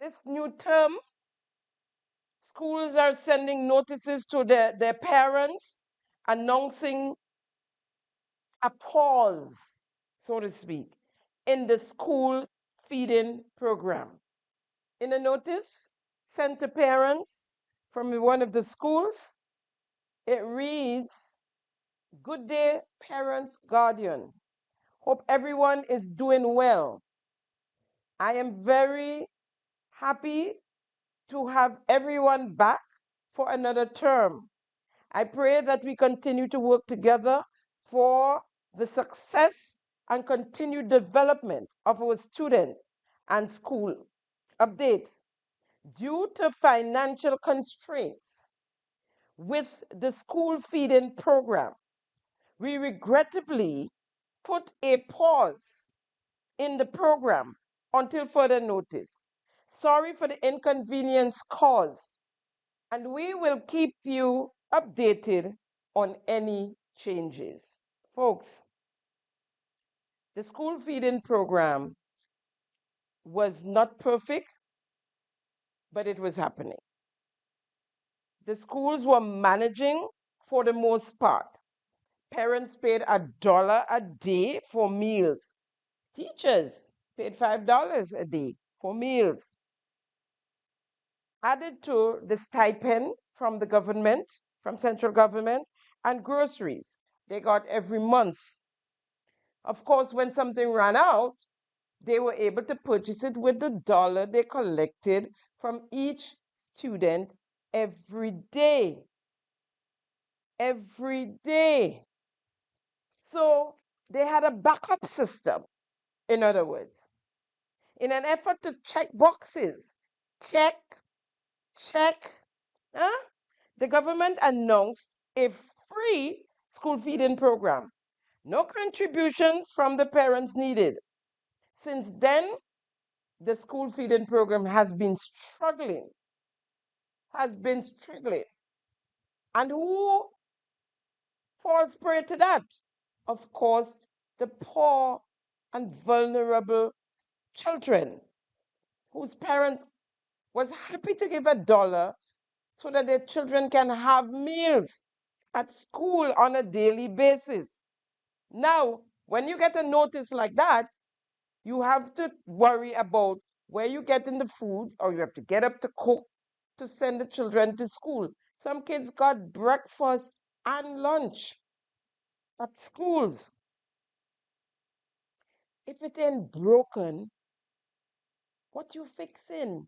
This new term, schools are sending notices to their parents announcing a pause, so to speak, in the school feeding program. In a notice sent to parents from one of the schools, it reads, "Good day, parents, guardian. Hope everyone is doing well. I am very happy to have everyone back for another term. I pray that we continue to work together for the success and continued development of our students and school. Updates. Due to financial constraints with the school feeding program, we regrettably put a pause in the program until further notice. Sorry for the inconvenience caused, and we will keep you updated on any changes." Folks, the school feeding program was not perfect, but it was happening. The schools were managing for the most part. Parents paid $1 a day for meals. Teachers paid $5 a day for meals. Added to the stipend from the government, from central government, and groceries they got every month. Of course, when something ran out, they were able to purchase it with the dollar they collected from each student every day. Every day. So they had a backup system, in other words, in an effort to check boxes. Check, huh? The government announced a free school feeding program. No contributions from the parents needed. Since then, the school feeding program has been struggling. And who falls prey to that? Of course, the poor and vulnerable children whose parents was happy to give $1 so that their children can have meals at school on a daily basis. Now, when you get a notice like that, you have to worry about where you getting the food, or you have to get up to cook to send the children to school. Some kids got breakfast and lunch at schools. If it ain't broken, what you fixing?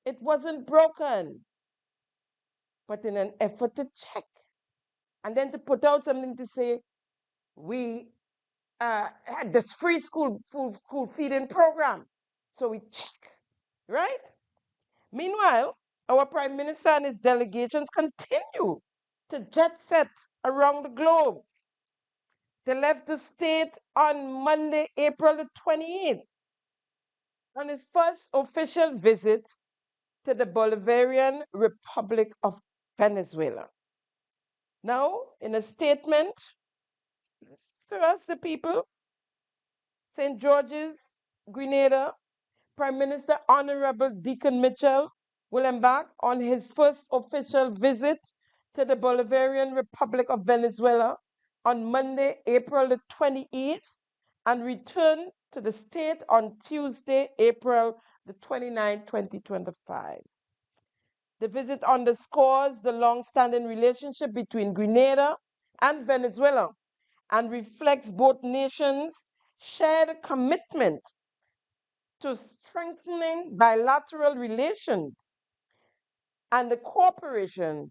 It wasn't broken. But in an effort to check, and then to put out something to say, we had this free school feeding program. So we check, right? Meanwhile, our Prime Minister and his delegations continue to jet set around the globe. They left the state on Monday, April the 28th, on his first official visit to the Bolivarian Republic of Venezuela. Now, in a statement to us, the people, St. George's, Grenada, Prime Minister Honorable Deacon Mitchell will embark on his first official visit to the Bolivarian Republic of Venezuela on Monday, April the 28th, and return to the state on Tuesday, April the 29th, 2025. The visit underscores the long-standing relationship between Grenada and Venezuela and reflects both nations' shared commitment to strengthening bilateral relations and the cooperations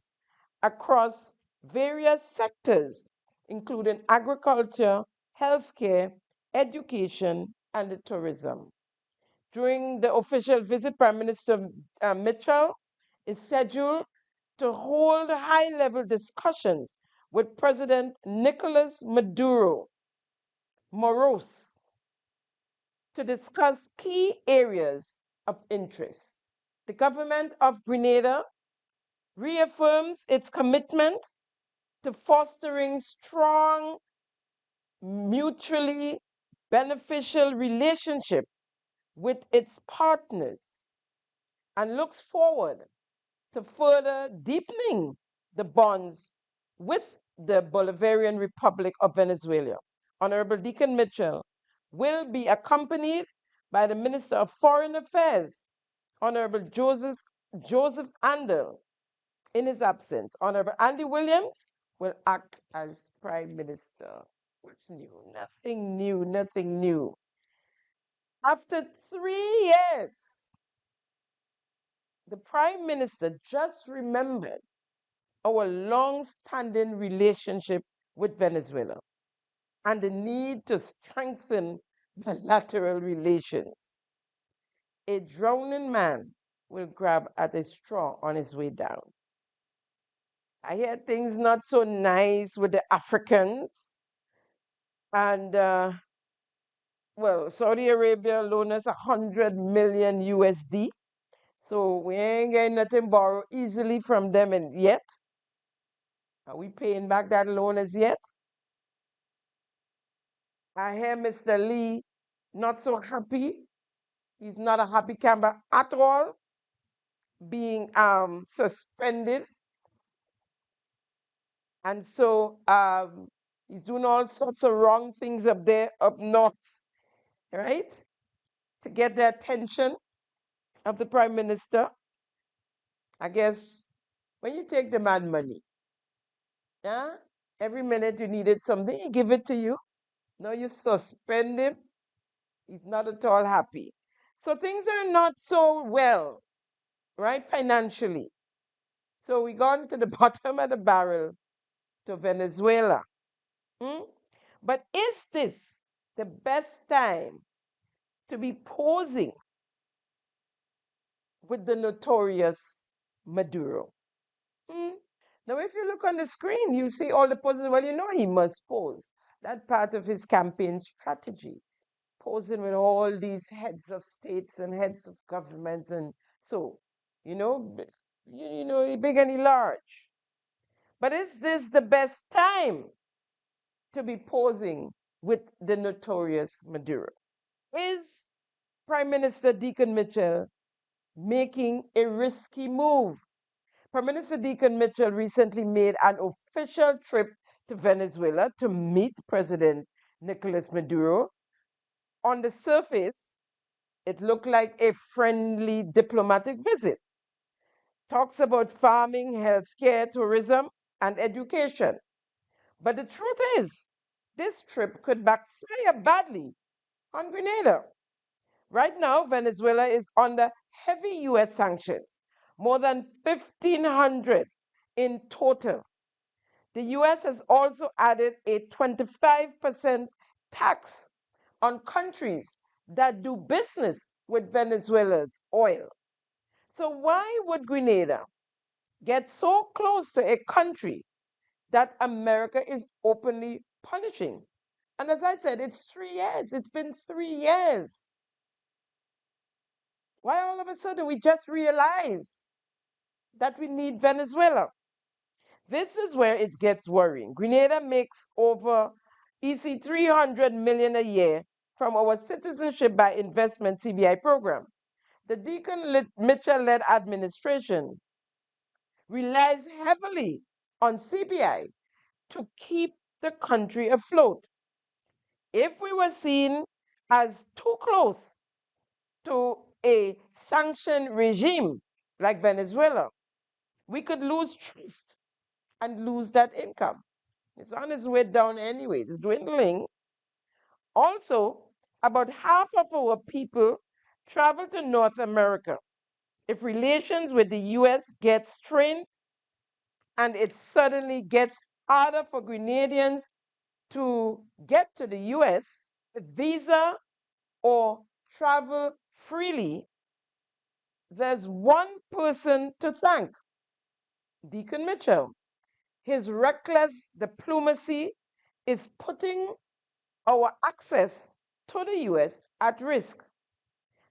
across various sectors, including agriculture, healthcare, education, and tourism. During the official visit, Prime Minister Mitchell is scheduled to hold high-level discussions with President Nicolas Maduro Moros to discuss key areas of interest. The government of Grenada reaffirms its commitment to fostering strong, mutually beneficial relationship with its partners and looks forward to further deepening the bonds with the Bolivarian Republic of Venezuela. Honorable Deacon Mitchell will be accompanied by the Minister of Foreign Affairs, Honorable Joseph Andel. In his absence, Honorable Andy Williams will act as Prime Minister. What's new? Nothing new, nothing new. After 3 years, the Prime Minister just remembered our long-standing relationship with Venezuela and the need to strengthen bilateral relations. A drowning man will grab at a straw on his way down. I hear things not so nice with the Africans. And, well, Saudi Arabia loaned us 100 million USD. So we ain't getting nothing borrowed easily from them yet. Are we paying back that loan as yet? I hear Mr. Lee not so happy. He's not a happy camper at all, being suspended. And so he's doing all sorts of wrong things up there, up north, right? To get the attention of the Prime Minister. I guess when you take the man money, yeah, every minute you needed something, he give it to you. Now you suspend him. He's not at all happy. So things are not so well, right, financially. So we gone to the bottom of the barrel to Venezuela. But is this the best time to be posing with the notorious Maduro? Now, if you look on the screen, you see all the poses. Well, you know he must pose. That's part of his campaign strategy, posing with all these heads of states and heads of governments. And so, you know, he big and he large. But is this the best time to be posing with the notorious Maduro? Is Prime Minister Deacon Mitchell making a risky move? Prime Minister Deacon Mitchell recently made an official trip to Venezuela to meet President Nicolas Maduro. On the surface, it looked like a friendly diplomatic visit. Talks about farming, healthcare, tourism, and education. But the truth is, this trip could backfire badly on Grenada. Right now, Venezuela is under heavy US sanctions, more than 1,500 in total. The US has also added a 25% tax on countries that do business with Venezuela's oil. So why would Grenada get so close to a country that America is openly punishing? And as I said, it's 3 years. It's been 3 years. Why all of a sudden we just realize that we need Venezuela? This is where it gets worrying. Grenada makes over EC 300 million a year from our Citizenship by Investment CBI program. The Deacon Mitchell-led administration relies heavily on CBI to keep the country afloat. If we were seen as too close to a sanctioned regime like Venezuela, we could lose trust and lose that income. It's on its way down anyway, it's dwindling. Also, about half of our people travel to North America. If relations with the US get strained and it suddenly gets harder for Grenadians to get to the US, visa or travel freely, there's one person to thank, Deacon Mitchell. His reckless diplomacy is putting our access to the US at risk.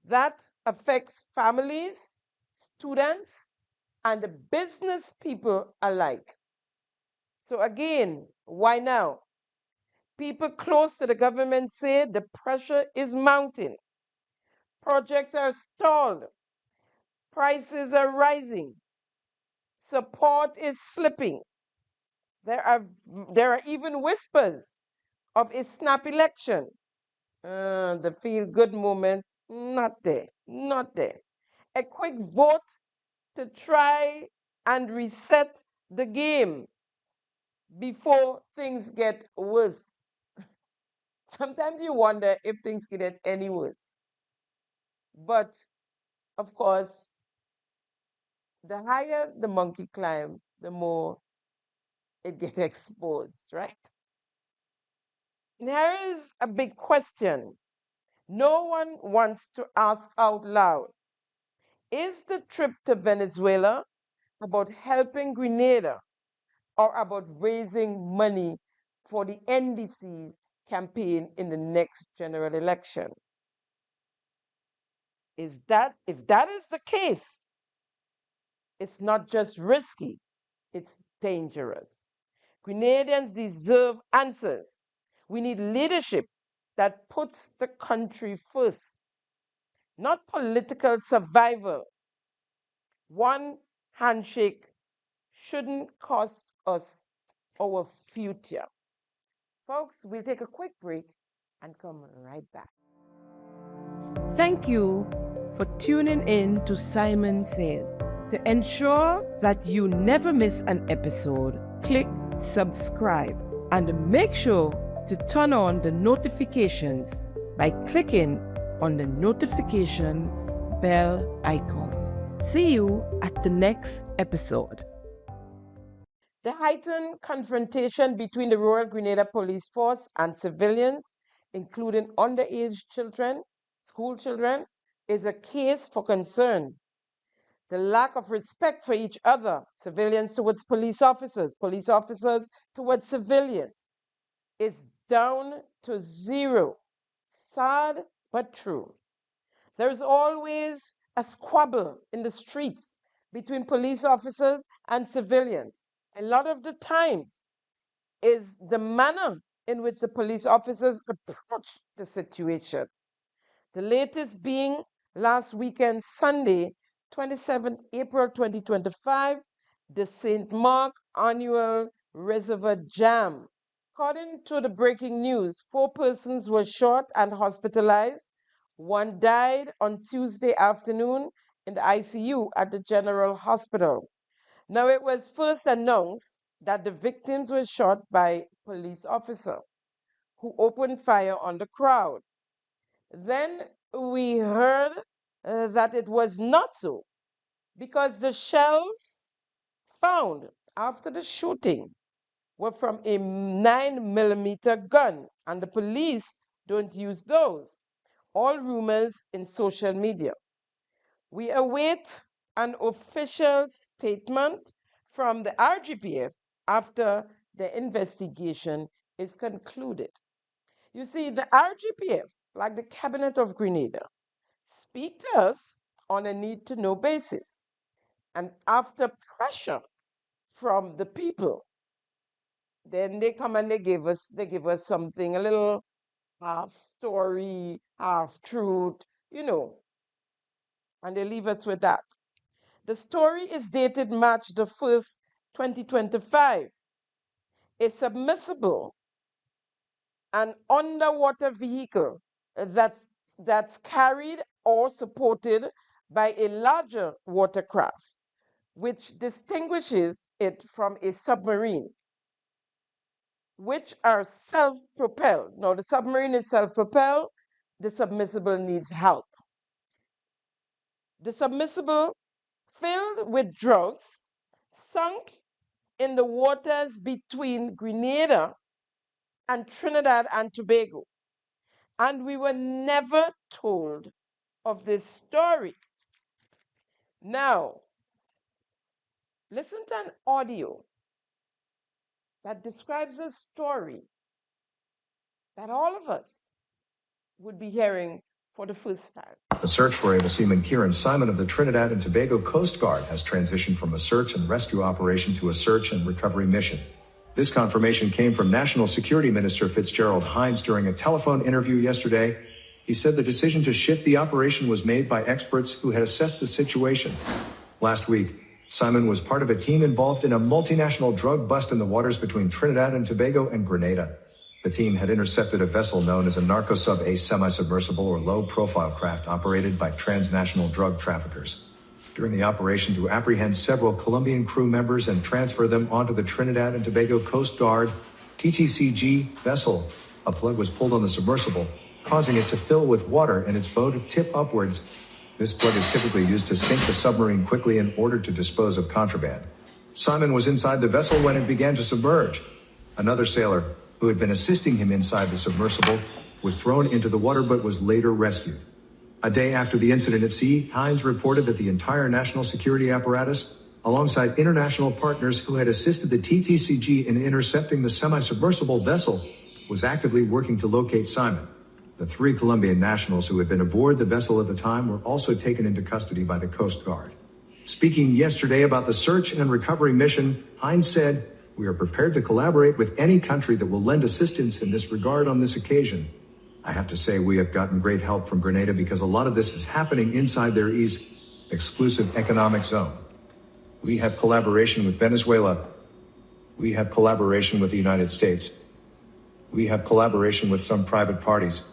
That affects families, students, and business people alike. So again, why now? People close to the government say the pressure is mounting. Projects are stalled. Prices are rising. Support is slipping. There are even whispers of a snap election. The feel-good moment, not there, not there. A quick vote to try and reset the game before things get worse. Sometimes you wonder if things could get any worse. But of course, the higher the monkey climb, the more it gets exposed, right? And here is a big question no one wants to ask out loud. Is the trip to Venezuela about helping Grenada or about raising money for the NDC's campaign in the next general election? If that is the case, it's not just risky, it's dangerous. Grenadians deserve answers. We need leadership that puts the country first, not political survival. One handshake shouldn't cost us our future. Folks, we'll take a quick break and come right back. Thank you for tuning in to Simon Says. To ensure that you never miss an episode, click subscribe and make sure to turn on the notifications by clicking on the notification bell icon. See you at the next episode. The heightened confrontation between the Royal Grenada Police Force and civilians, including underage children, school children, is a case for concern. The lack of respect for each other, civilians towards police officers towards civilians, is down to zero. Sad but true. There is always a squabble in the streets between police officers and civilians. A lot of the times is the manner in which the police officers approach the situation. The latest being last weekend, Sunday, 27th April 2025, the St. Mark Annual Reservoir Jam. According to the breaking news, 4 persons were shot and hospitalized. One died on Tuesday afternoon in the ICU at the General Hospital. Now, it was first announced that the victims were shot by a police officer who opened fire on the crowd. Then we heard that it was not so because the shells found after the shooting were from a 9mm gun, and the police don't use those. All rumors in social media. We await an official statement from the RGPF after the investigation is concluded. You see, the RGPF, like the Cabinet of Grenada, speak to us on a need-to-know basis. And after pressure from the people, then they come and they give us something, a little half story, half truth, and they leave us with that. The story is dated March the 1st, 2025. A submersible, an underwater vehicle that's carried or supported by a larger watercraft, which distinguishes it from a submarine, which are self-propelled. Now, the submarine is self-propelled, the submersible needs help. The submersible, filled with drugs, sunk in the waters between Grenada and Trinidad and Tobago. And we were never told of this story. Now, listen to an audio that describes a story that all of us would be hearing for the first time. The search for Able Seaman Kieran Simon of the Trinidad and Tobago Coast Guard has transitioned from a search and rescue operation to a search and recovery mission. This confirmation came from National Security Minister Fitzgerald Hinds during a telephone interview yesterday. He said the decision to shift the operation was made by experts who had assessed the situation. Last week, Simon was part of a team involved in a multinational drug bust in the waters between Trinidad and Tobago and Grenada. The team had intercepted a vessel known as a narco-sub, a semi-submersible or low-profile craft operated by transnational drug traffickers. During the operation to apprehend several Colombian crew members and transfer them onto the Trinidad and Tobago Coast Guard TTCG vessel, a plug was pulled on the submersible, causing it to fill with water and its bow to tip upwards. This plug is typically used to sink the submarine quickly in order to dispose of contraband. Simon was inside the vessel when it began to submerge. Another sailor, who had been assisting him inside the submersible, was thrown into the water but was later rescued. A day after the incident at sea, Hinds reported that the entire national security apparatus, alongside international partners who had assisted the TTCG in intercepting the semi-submersible vessel, was actively working to locate Simon. The 3 Colombian nationals who had been aboard the vessel at the time were also taken into custody by the Coast Guard. Speaking yesterday about the search and recovery mission, Hinds said, "We are prepared to collaborate with any country that will lend assistance in this regard on this occasion. I have to say we have gotten great help from Grenada because a lot of this is happening inside their exclusive economic zone. We have collaboration with Venezuela. We have collaboration with the United States. We have collaboration with some private parties.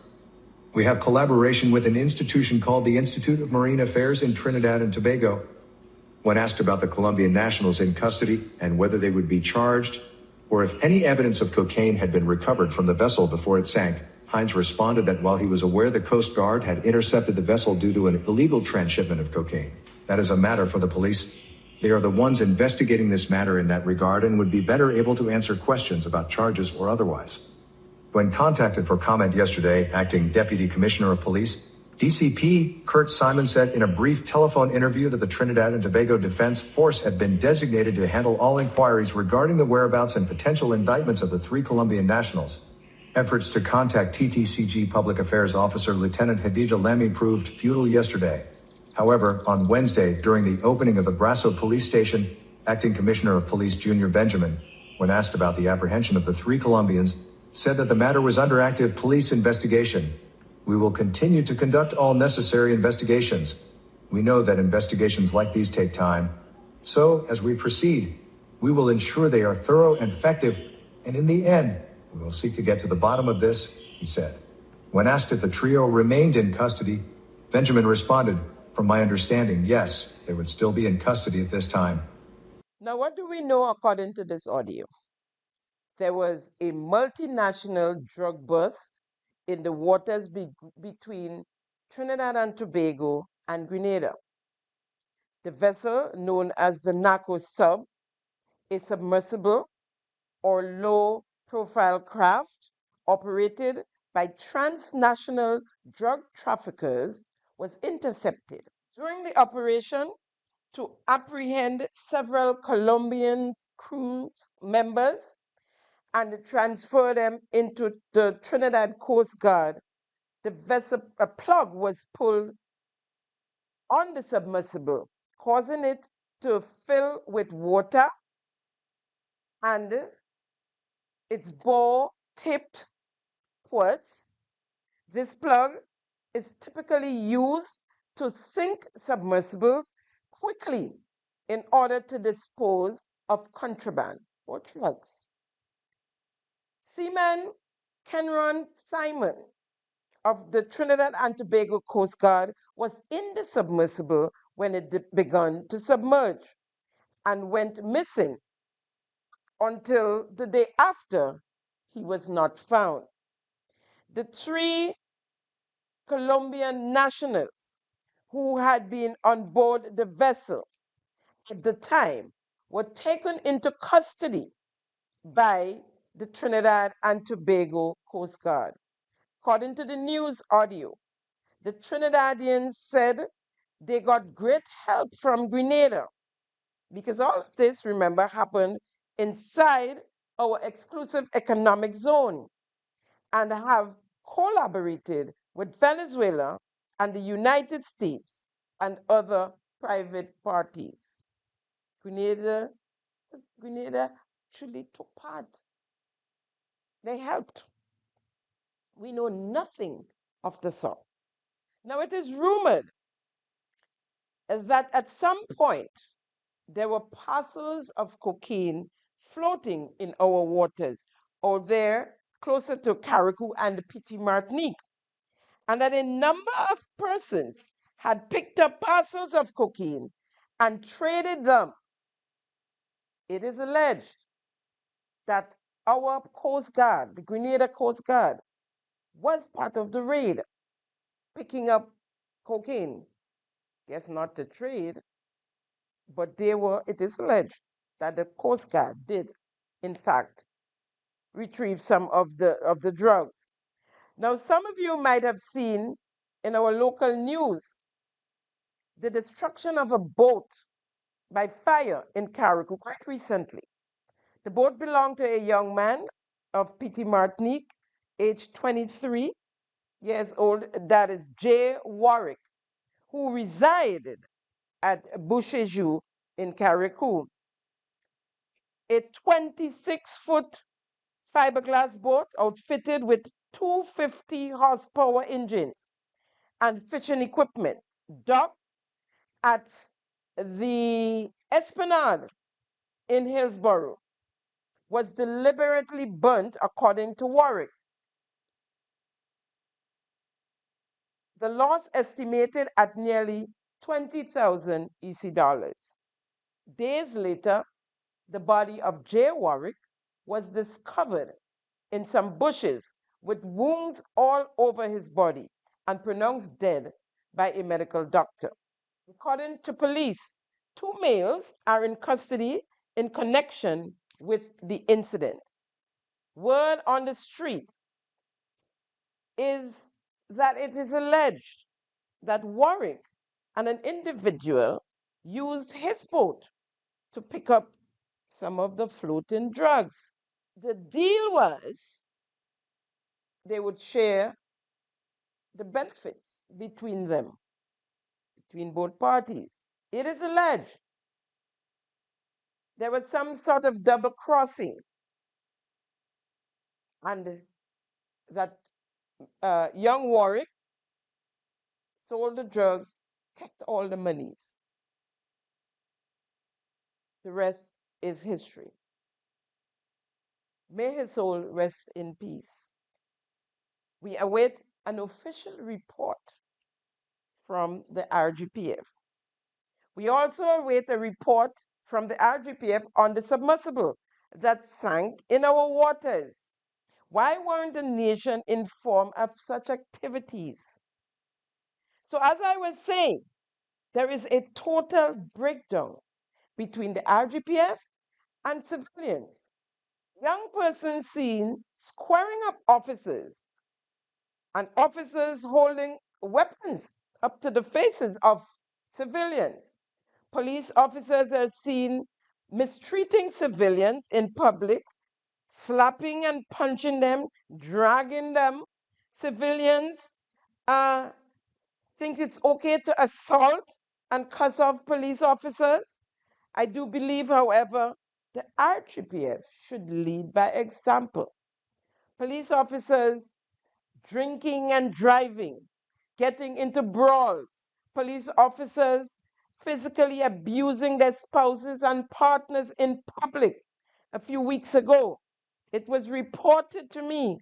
We have collaboration with an institution called the Institute of Marine Affairs in Trinidad and Tobago." When asked about the Colombian nationals in custody and whether they would be charged, or if any evidence of cocaine had been recovered from the vessel before it sank, Hinds responded that while he was aware the Coast Guard had intercepted the vessel due to an illegal transshipment of cocaine, that is a matter for the police. They are the ones investigating this matter in that regard and would be better able to answer questions about charges or otherwise. When contacted for comment yesterday, Acting Deputy Commissioner of Police, DCP Kurt Simon said in a brief telephone interview that the Trinidad and Tobago Defense Force had been designated to handle all inquiries regarding the whereabouts and potential indictments of the 3 Colombian nationals. Efforts to contact TTCG Public Affairs Officer Lieutenant Hadija Lamy proved futile yesterday. However, on Wednesday, during the opening of the Brasso Police Station, Acting Commissioner of Police Junior Benjamin, when asked about the apprehension of the 3 Colombians, said that the matter was under active police investigation. "We will continue to conduct all necessary investigations. We know that investigations like these take time. So, as we proceed, we will ensure they are thorough and effective, and in the end, we will seek to get to the bottom of this," he said. When asked if the trio remained in custody, Benjamin responded, "From my understanding, yes, they would still be in custody at this time." Now, what do we know according to this audio? There was a multinational drug bust in the waters between Trinidad and Tobago and Grenada. The vessel, known as the Narco Sub, a submersible or low-profile craft operated by transnational drug traffickers, was intercepted. During the operation to apprehend several Colombian crew members and transfer them into the Trinidad Coast Guard, the vessel, a plug was pulled on the submersible, causing it to fill with water, and its bore tipped ports. This plug is typically used to sink submersibles quickly in order to dispose of contraband or drugs. Seaman Kenron Simon of the Trinidad and Tobago Coast Guard was in the submersible when it began to submerge and went missing until the day after he was not found. The 3 Colombian nationals who had been on board the vessel at the time were taken into custody by the Trinidad and Tobago Coast Guard. According to the news audio, the Trinidadians said they got great help from Grenada because all of this, remember, happened inside our exclusive economic zone and have collaborated with Venezuela and the United States and other private parties. Grenada actually took part. They helped. We know nothing of the sort. Now, it is rumored that at some point there were parcels of cocaine floating in our waters or there closer to Carriacou and Petite Martinique, and that a number of persons had picked up parcels of cocaine and traded them. It is alleged that our Coast Guard, the Grenada Coast Guard, was part of the raid, picking up cocaine. Guess not to trade, but it is alleged that the Coast Guard did, in fact, retrieve some of the drugs. Now, some of you might have seen in our local news the destruction of a boat by fire in Carriacou quite recently. The boat belonged to a young man of Petite Martinique, aged 23 years old, that is Jay Warwick, who resided at Bouchejou in Carriacou. A 26-foot fiberglass boat outfitted with 250 horsepower engines and fishing equipment docked at the Esplanade in Hillsborough was deliberately burnt, according to Warwick. The loss estimated at nearly 20,000 EC dollars. Days later, the body of Jay Warwick was discovered in some bushes with wounds all over his body and pronounced dead by a medical doctor. According to police, 2 males are in custody in connection with the incident. Word on the street is that it is alleged that Warwick and an individual used his boat to pick up some of the floating drugs. The deal was they would share the benefits between them, between both parties. It is alleged there was some sort of double crossing and that young Warwick sold the drugs, kept all the monies. The rest is history. May his soul rest in peace. We await an official report from the RGPF. We also await a report from the RGPF on the submersible that sank in our waters. Why weren't the nation informed of such activities? So as I was saying, there is a total breakdown between the RGPF and civilians. Young persons seen squaring up officers and officers holding weapons up to the faces of civilians. Police officers are seen mistreating civilians in public, slapping and punching them, dragging them. Civilians think it's okay to assault and cuss off police officers. I do believe, however, the RGPF should lead by example. Police officers drinking and driving, getting into brawls, police officers physically abusing their spouses and partners in public. A few weeks ago, it was reported to me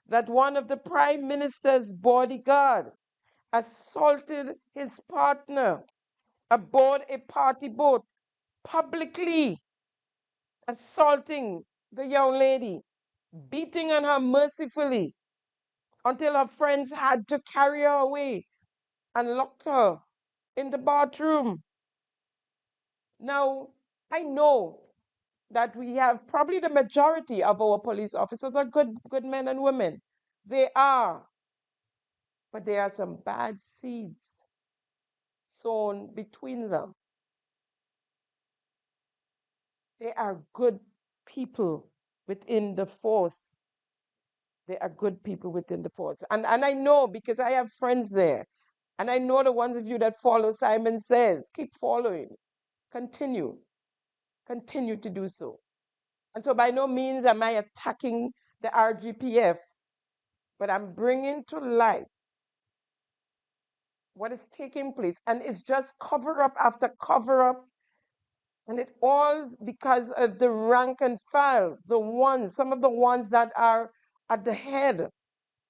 that one of the Prime Minister's bodyguard assaulted his partner aboard a party boat, publicly assaulting the young lady, beating on her mercifully until her friends had to carry her away and locked her in the bathroom. Now, I know that we have probably the majority of our police officers are good men and women. They are. But there are some bad seeds sown between them. They are good people within the force. They are good people within the force. And I know because I have friends there. And I know the ones of you that follow Simon Says, keep following. Continue to do so. And so by no means am I attacking the RGPF, but I'm bringing to light what is taking place. And it's just cover up after cover up. And it all because of the rank and files, some of the ones that are at the head.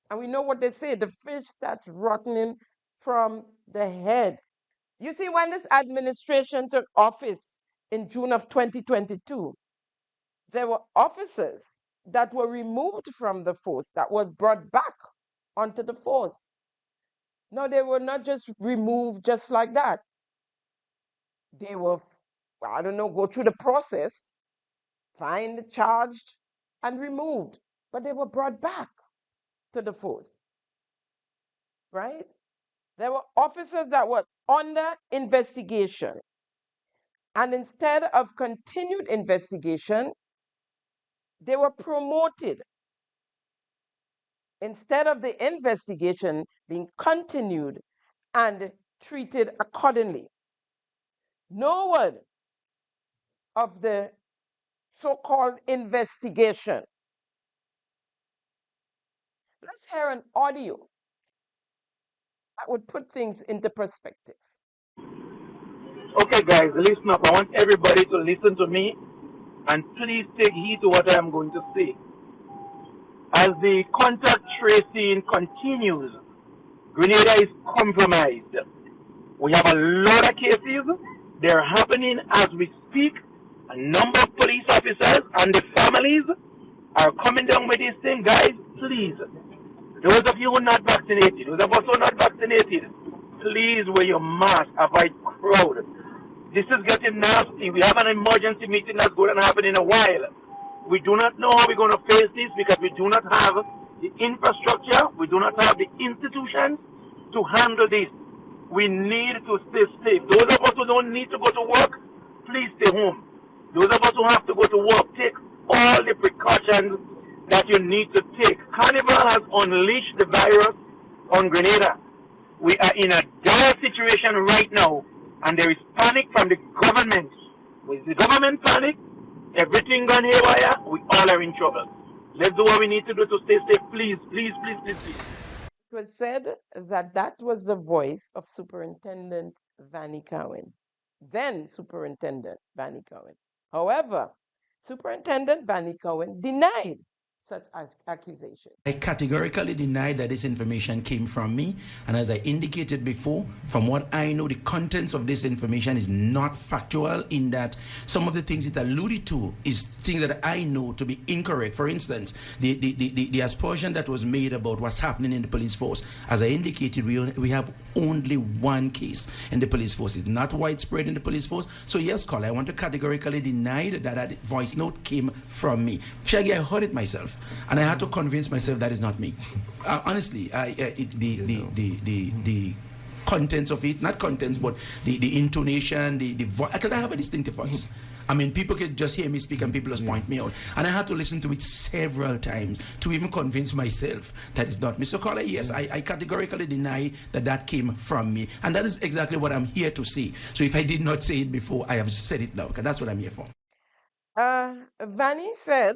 And we know what they say, the fish that's rotting from the head. You see, when this administration took office in June of 2022, there were officers that were removed from the force that was brought back onto the force. No, they were not just removed just like that. They were, I don't know, go through the process, fined, charged, and removed. But they were brought back to the force, right? There were officers that were under investigation. And instead of continued investigation, they were promoted. Instead of the investigation being continued and treated accordingly. No one of the so-called investigation. Let's hear an audio that would put things into perspective. Okay, guys, listen up. I want everybody to listen to me and please take heed to what I am going to say. As the contact tracing continues, Grenada is compromised. We have a lot of cases. They're happening as we speak. A number of police officers and the families are coming down with this thing. Guys, please, those of you who are not vaccinated, those of us who are not vaccinated, please wear your mask, avoid crowd. This is getting nasty. We have an emergency meeting that's going to happen in a while. We do not know how we're going to face this because we do not have the infrastructure, we do not have the institutions to handle this. We need to stay safe. Those of us who don't need to go to work, please stay home. Those of us who have to go to work, take all the precautions that you need to take. Carnival has unleashed the virus on Grenada. We are in a dire situation right now, and there is panic from the government. With the government panic, everything gone haywire, we all are in trouble. Let's do what we need to do to stay safe. Please, please, please, please, please. It was said that that was the voice of Superintendent Vannie Cowan, then Superintendent Vannie Cowan. However, Superintendent Vannie Cowan denied such accusation. I categorically deny that this information came from me, and as I indicated before, from what I know, the contents of this information is not factual in that some of the things it alluded to is things that I know to be incorrect. For instance, the aspersion that was made about what's happening in the police force, as I indicated, we have only one case in the police force. It's not widespread in the police force. So yes, caller, I want to categorically deny that voice note came from me. Shaggy, I heard it myself. And I had to convince myself that is not me. Honestly, the contents of it, not contents, but the intonation, the voice. I have a distinctive voice. I mean, people could just hear me speak and people just point me out. And I had to listen to it several times to even convince myself that it's not me. So, caller, yes, I categorically deny that that came from me. And that is exactly what I'm here to say. So if I did not say it before, I have said it now, because that's what I'm here for. Vanny said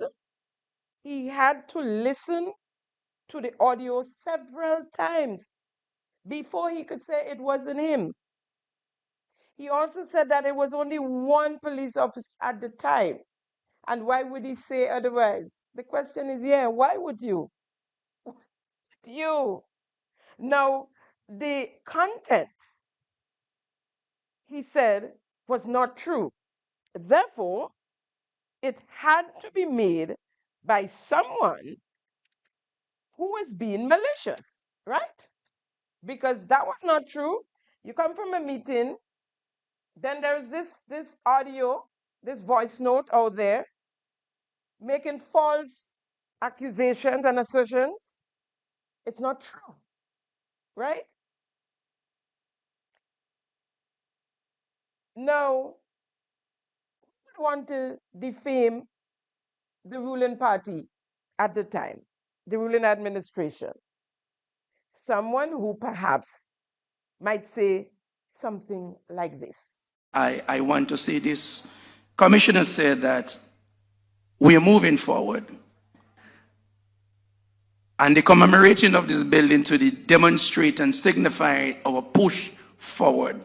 he had to listen to the audio several times before he could say it wasn't him. He also said that it was only one police officer at the time. And why would he say otherwise? The question is, yeah, why would you? You. Now, the content, he said, was not true. Therefore, it had to be made by someone who was being malicious, right? Because that was not true. You come from a meeting, then there's this audio, this voice note out there, making false accusations and assertions. It's not true, right? Now, who would want to defame the ruling party at the time, the ruling administration? Someone who perhaps might say something like this. I want to say this. Commissioner said that we are moving forward. And the commemorating of this building to demonstrate and signify our push forward.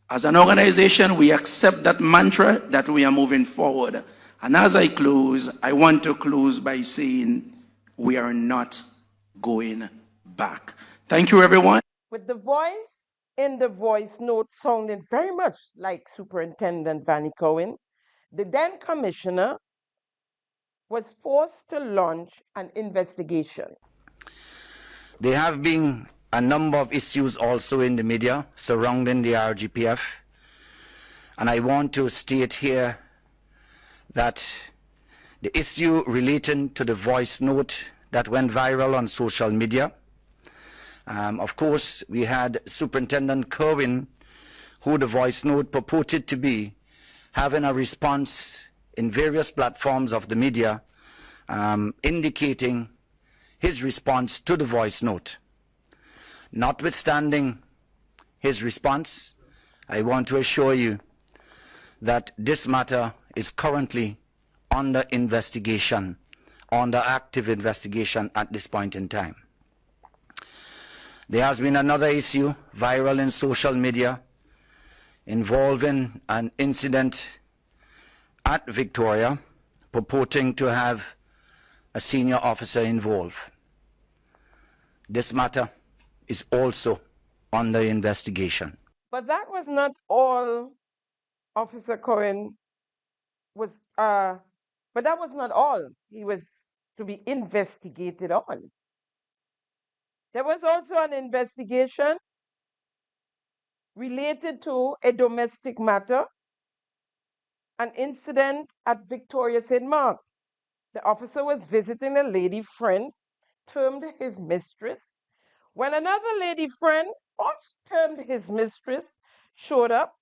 As an organization, we accept that mantra that we are moving forward. And as I close, I want to close by saying we are not going back. Thank you, everyone. With the voice in the voice note sounding very much like Superintendent Vanny Cohen, the then commissioner was forced to launch an investigation. There have been a number of issues also in the media surrounding the RGPF, and I want to state here that the issue relating to the voice note that went viral on social media, of course, we had Superintendent Cohen, who the voice note purported to be, having a response in various platforms of the media indicating his response to the voice note. Notwithstanding his response, I want to assure you that this matter is currently under investigation, under active investigation at this point in time. There has been another issue viral in social media involving an incident at Victoria purporting to have a senior officer involved. This matter is also under investigation. But that was not all Officer Cohen was, but that was not all he was to be investigated on. There was also an investigation related to a domestic matter, an incident at Victoria St. Mark. The officer was visiting a lady friend, termed his mistress, when another lady friend, also termed his mistress, showed up,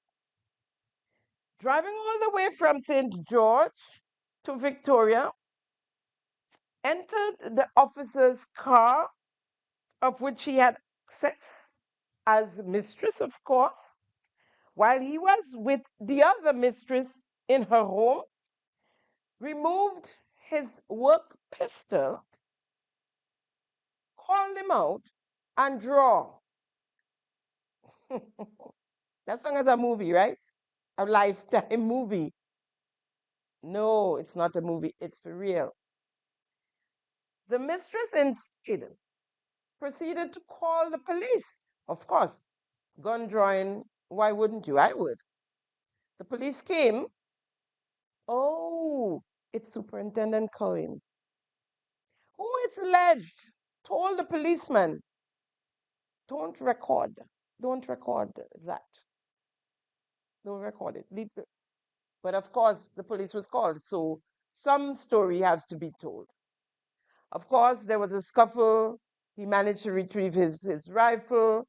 driving all the way from St. George to Victoria, entered the officer's car, of which he had access as mistress, of course, while he was with the other mistress in her home, removed his work pistol, called him out, and draw. That song is a movie, right? A Lifetime movie. No, it's not a movie. It's for real. The mistress instead proceeded to call the police. Of course, gun drawing, why wouldn't you? I would. The police came. Oh, it's Superintendent Cohen, who it's alleged told the policeman, don't record that. Don't record it. Leave the... But of course, the police was called, so some story has to be told. Of course, there was a scuffle. He managed to retrieve his rifle,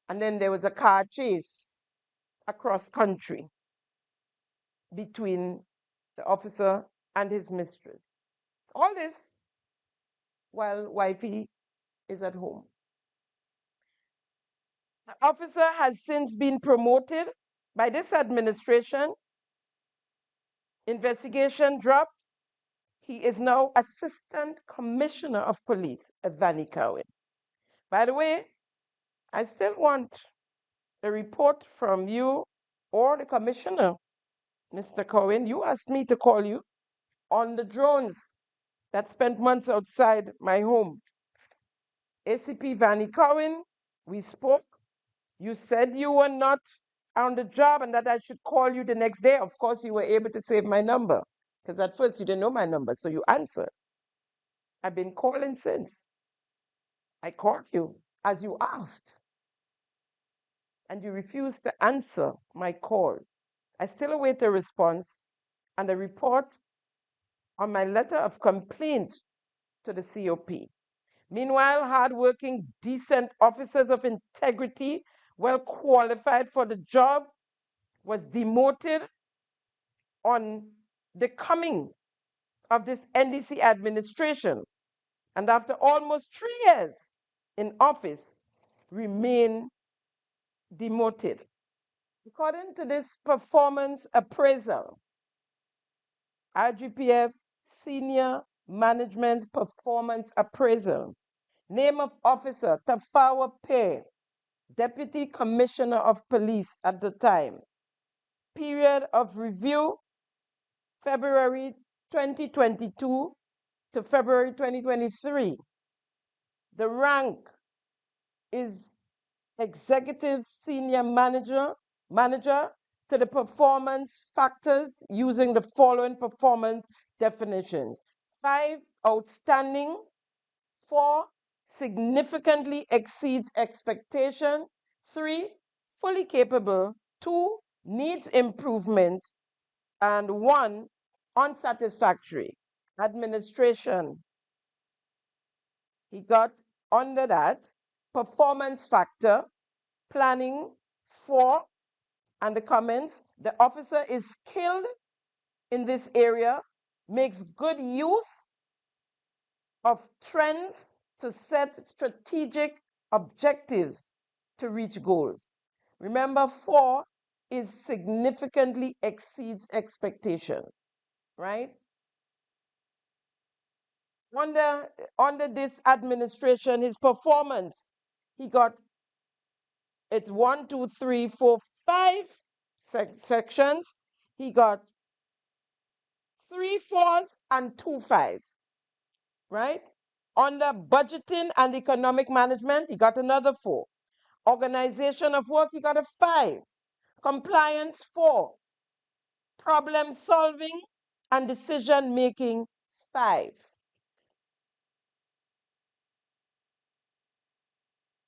and then there was a car chase across country. between the officer and his mistress. All this while wifey is at home. The officer has since been promoted by this administration. Investigation dropped. He is now Assistant Commissioner of Police at Vanny Cowan. By the way, I still want a report from you or the commissioner, Mr. Cohen. You asked me to call you on the drones that spent months outside my home. ACP Vanny Cowan, we spoke. You said you were not on the job and that I should call you the next day. Of course, you were able to save my number because at first you didn't know my number, so you answered. I've been calling since. I called you as you asked, and you refused to answer my call. I still await a response and a report on my letter of complaint to the COP. Meanwhile, hardworking, decent officers of integrity, well qualified for the job, was demoted on the coming of this NDC administration. And after almost 3 years in office, remain demoted. According to this performance appraisal, RGPF Senior Management Performance Appraisal, name of officer Tafawa Pay, Deputy Commissioner of Police at the time. Period of review, February 2022 to February 2023. The rank is Executive Senior Manager to the performance factors using the following performance definitions. 5, outstanding. 4, significantly exceeds expectation. 3, fully capable. 2, needs improvement. And 1, unsatisfactory. Administration. He got under that performance factor, planning 4, and the comments, the officer is skilled in this area, makes good use of trends to set strategic objectives to reach goals. Remember, 4 is significantly exceeds expectation, right? Under this administration, his performance, he got, it's 1, 2, 3, 4, 5 sections. He got 3 4s and 2 5s, right? Under budgeting and economic management, he got another 4. Organization of work, he got a 5. Compliance, 4. Problem solving and decision making, 5.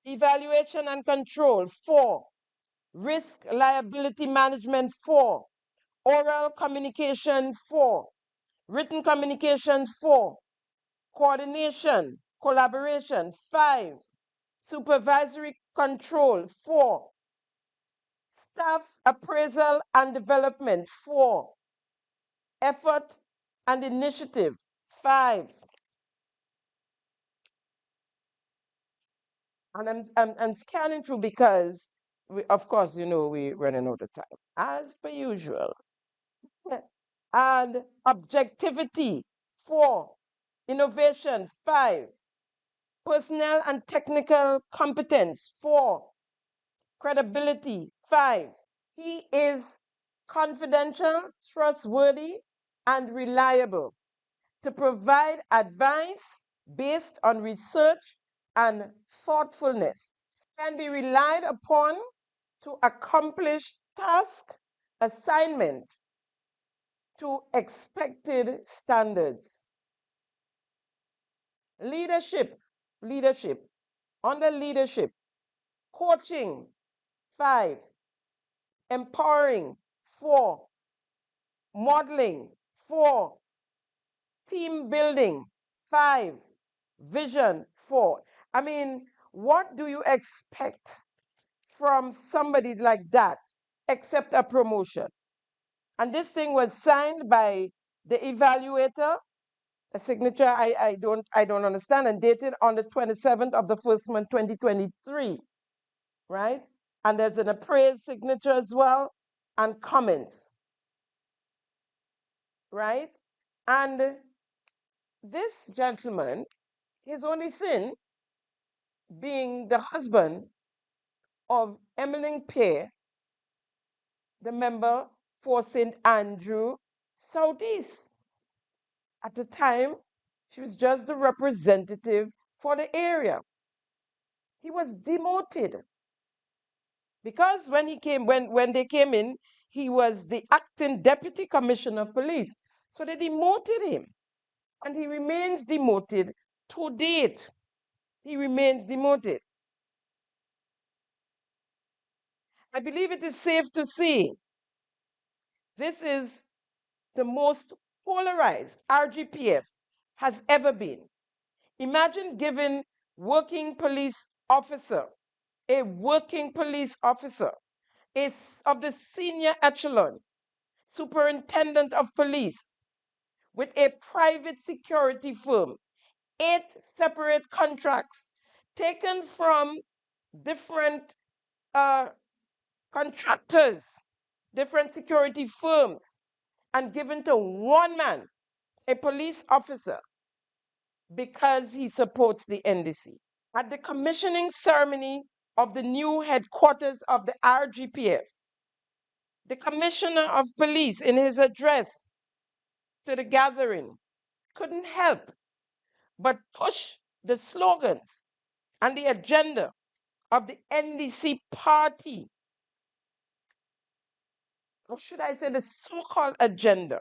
Evaluation and control, 4. Risk liability management, 4. Oral communication, 4. Written communication, 4. Coordination, collaboration, 5. Supervisory control, 4. Staff appraisal and development, 4. Effort and initiative, 5. And I'm scanning through because, of course, we're running out of time, as per usual. And objectivity, 4. Innovation, 5. Personnel and technical competence, 4. Credibility, 5. He is confidential, trustworthy, and reliable to provide advice based on research and thoughtfulness, can be relied upon to accomplish task assignment to expected standards. Leadership. Under leadership, coaching, 5. Empowering, 4. Modeling, 4. Team building, 5. Vision, 4. I mean, what do you expect from somebody like that except a promotion? And this thing was signed by the evaluator, a signature I don't understand, and dated on the 27th of the first month, 2023, right? And there's an appraised signature as well, and comments, right? And this gentleman, his only sin being the husband of Emmeline Pear, the member for St. Andrew Southeast. At the time, she was just the representative for the area. He was demoted because when they came in, he was the acting deputy commissioner of police. So they demoted him, and he remains demoted to date. He remains demoted. I believe it is safe to say this is the most polarized RGPF has ever been. Imagine giving working police officer, a working police officer, of the senior echelon, superintendent of police, with a private security firm, 8 separate contracts taken from different contractors, different security firms, and given to one man, a police officer, because he supports the NDC. At the commissioning ceremony of the new headquarters of the RGPF, the Commissioner of Police, in his address to the gathering, couldn't help but push the slogans and the agenda of the NDC party, or should I say the so-called agenda,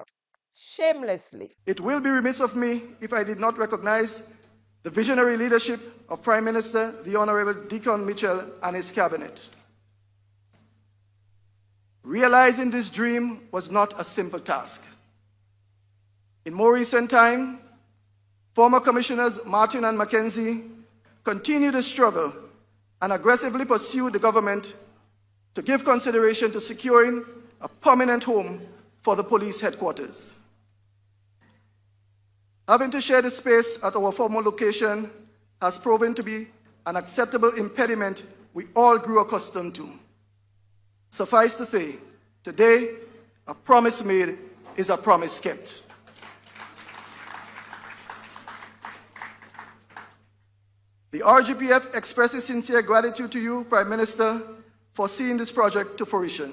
shamelessly. It will be remiss of me if I did not recognize the visionary leadership of Prime Minister, the Honorable Deacon Mitchell, and his cabinet. Realizing this dream was not a simple task. In more recent time, former Commissioners Martin and Mackenzie continued to struggle and aggressively pursued the government to give consideration to securing a permanent home for the police headquarters. Having to share the space at our former location has proven to be an acceptable impediment we all grew accustomed to. Suffice to say, today, a promise made is a promise kept. The RGPF expresses sincere gratitude to you, Prime Minister, for seeing this project to fruition.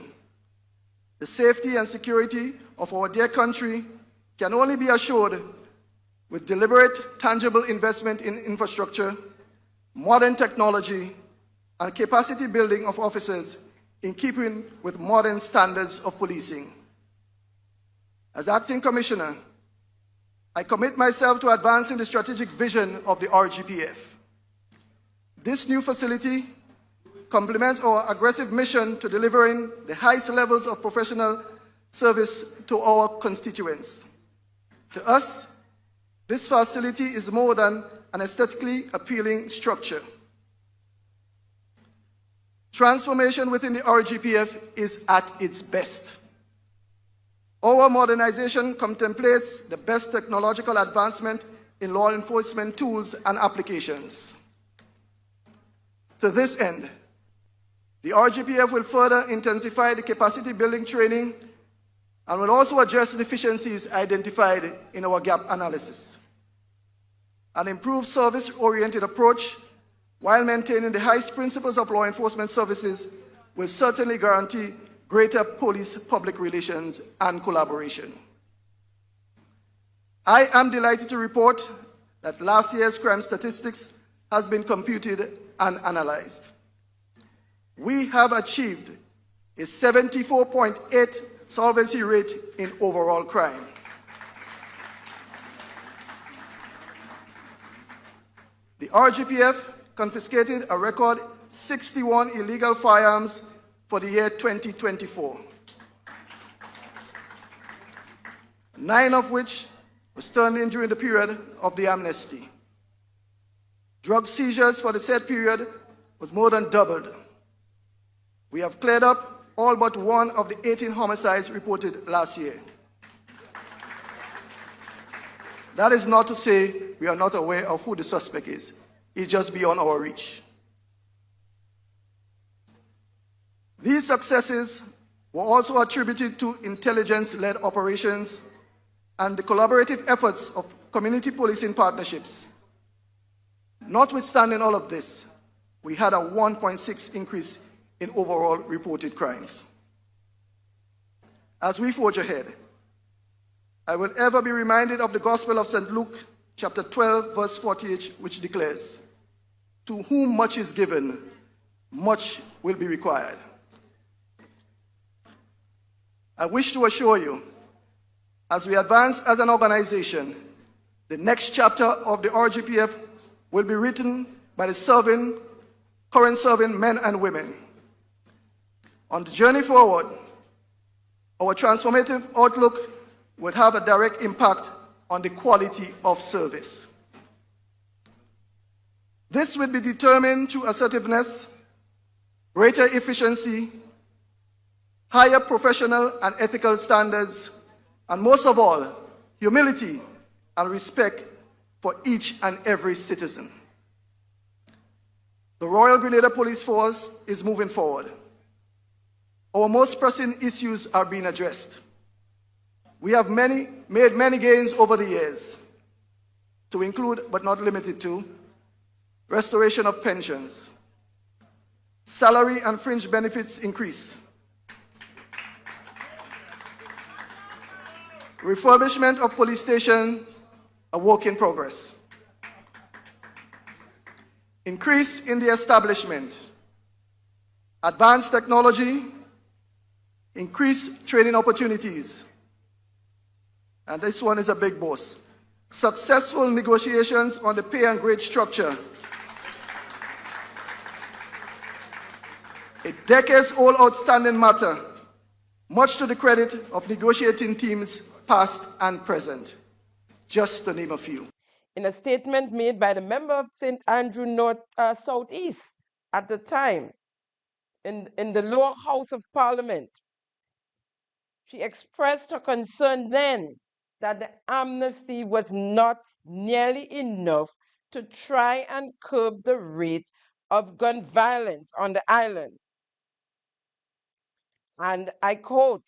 The safety and security of our dear country can only be assured with deliberate, tangible investment in infrastructure, modern technology, and capacity building of officers in keeping with modern standards of policing. As Acting Commissioner, I commit myself to advancing the strategic vision of the RGPF. This new facility complements our aggressive mission to delivering the highest levels of professional service to our constituents. To us, this facility is more than an aesthetically appealing structure. Transformation within the RGPF is at its best. Our modernization contemplates the best technological advancement in law enforcement tools and applications. To this end, the RGPF will further intensify the capacity building training and will also address deficiencies identified in our gap analysis. An improved service-oriented approach while maintaining the highest principles of law enforcement services will certainly guarantee greater police-public relations and collaboration. I am delighted to report that last year's crime statistics has been computed and analyzed. We have achieved a 74.8 solvency rate in overall crime. The RGPF confiscated a record 61 illegal firearms for the year 2024, 9 of which was turned in during the period of the amnesty. Drug seizures for the said period was more than doubled. We have cleared up all but one of the 18 homicides reported last year. That is not to say we are not aware of who the suspect is. It's just beyond our reach. These successes were also attributed to intelligence-led operations and the collaborative efforts of community policing partnerships. Notwithstanding all of this, we had a 1.6 increase in overall reported crimes. As we forge ahead, I will ever be reminded of the Gospel of St. Luke, chapter 12, verse 48, which declares, "To whom much is given, much will be required." I wish to assure you, as we advance as an organization, the next chapter of the RGPF will be written by the current serving men and women. On the journey forward, our transformative outlook will have a direct impact on the quality of service. This will be determined through assertiveness, greater efficiency, higher professional and ethical standards, and most of all, humility and respect for each and every citizen. The Royal Grenada Police Force is moving forward. Our most pressing issues are being addressed. We have made many gains over the years, to include, but not limited to, restoration of pensions, salary and fringe benefits increase, refurbishment of police stations, a work in progress, increase in the establishment, advanced technology, increased training opportunities, and this one is a big boss, successful negotiations on the pay and grade structure, a decades-old outstanding matter, much to the credit of negotiating teams past and present, just to name a few. In a statement made by the member of St. Andrew North Southeast at the time, in the lower house of parliament, she expressed her concern then that the amnesty was not nearly enough to try and curb the rate of gun violence on the island. And I quote,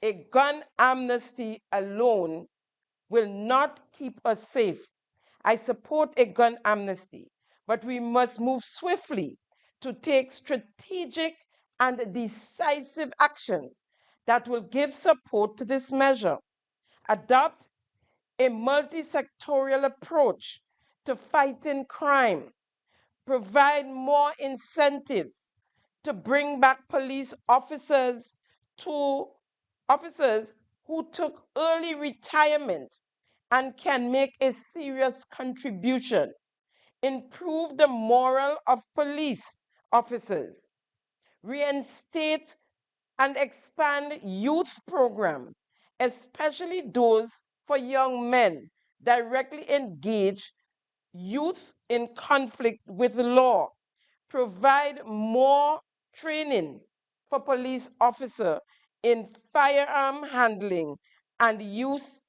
"A gun amnesty alone will not keep us safe. I support a gun amnesty, but we must move swiftly to take strategic and decisive actions that will give support to this measure. Adopt a multi-sectorial approach to fighting crime. Provide more incentives to bring back police officers who took early retirement and can make a serious contribution. Improve the morale of police officers. Reinstate and expand youth programs, especially those for young men. Directly engage youth in conflict with the law. Provide more training for police officers in firearm handling and use.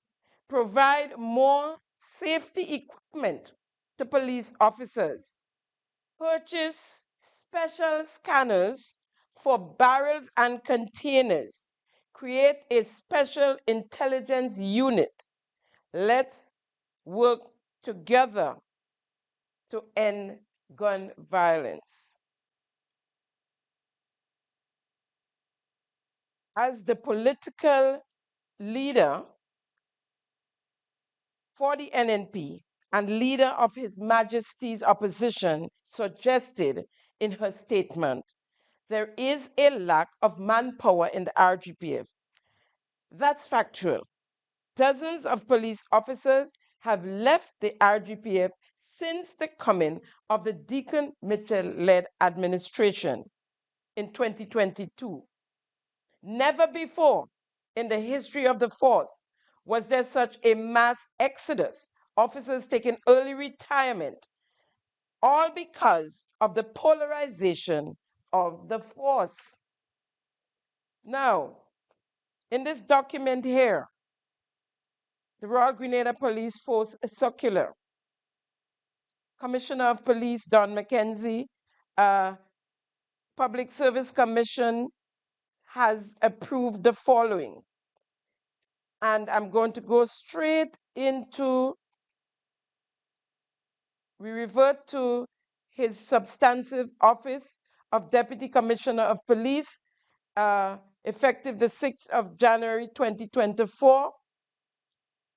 Provide more safety equipment to police officers. Purchase special scanners for barrels and containers. Create a special intelligence unit. Let's work together to end gun violence. As the political leader for the NNP and leader of His Majesty's opposition suggested in her statement, there is a lack of manpower in the RGPF. That's factual. Dozens of police officers have left the RGPF since the coming of the Deacon Mitchell-led administration in 2022. Never before in the history of the force was there such a mass exodus, officers taking early retirement, all because of the polarization of the force. Now, in this document here, the Royal Grenada Police Force circular, Commissioner of Police Don McKenzie, Public Service Commission has approved the following. And I'm going to go straight into, we revert to his substantive office of Deputy Commissioner of Police, effective the 6th of January 2024.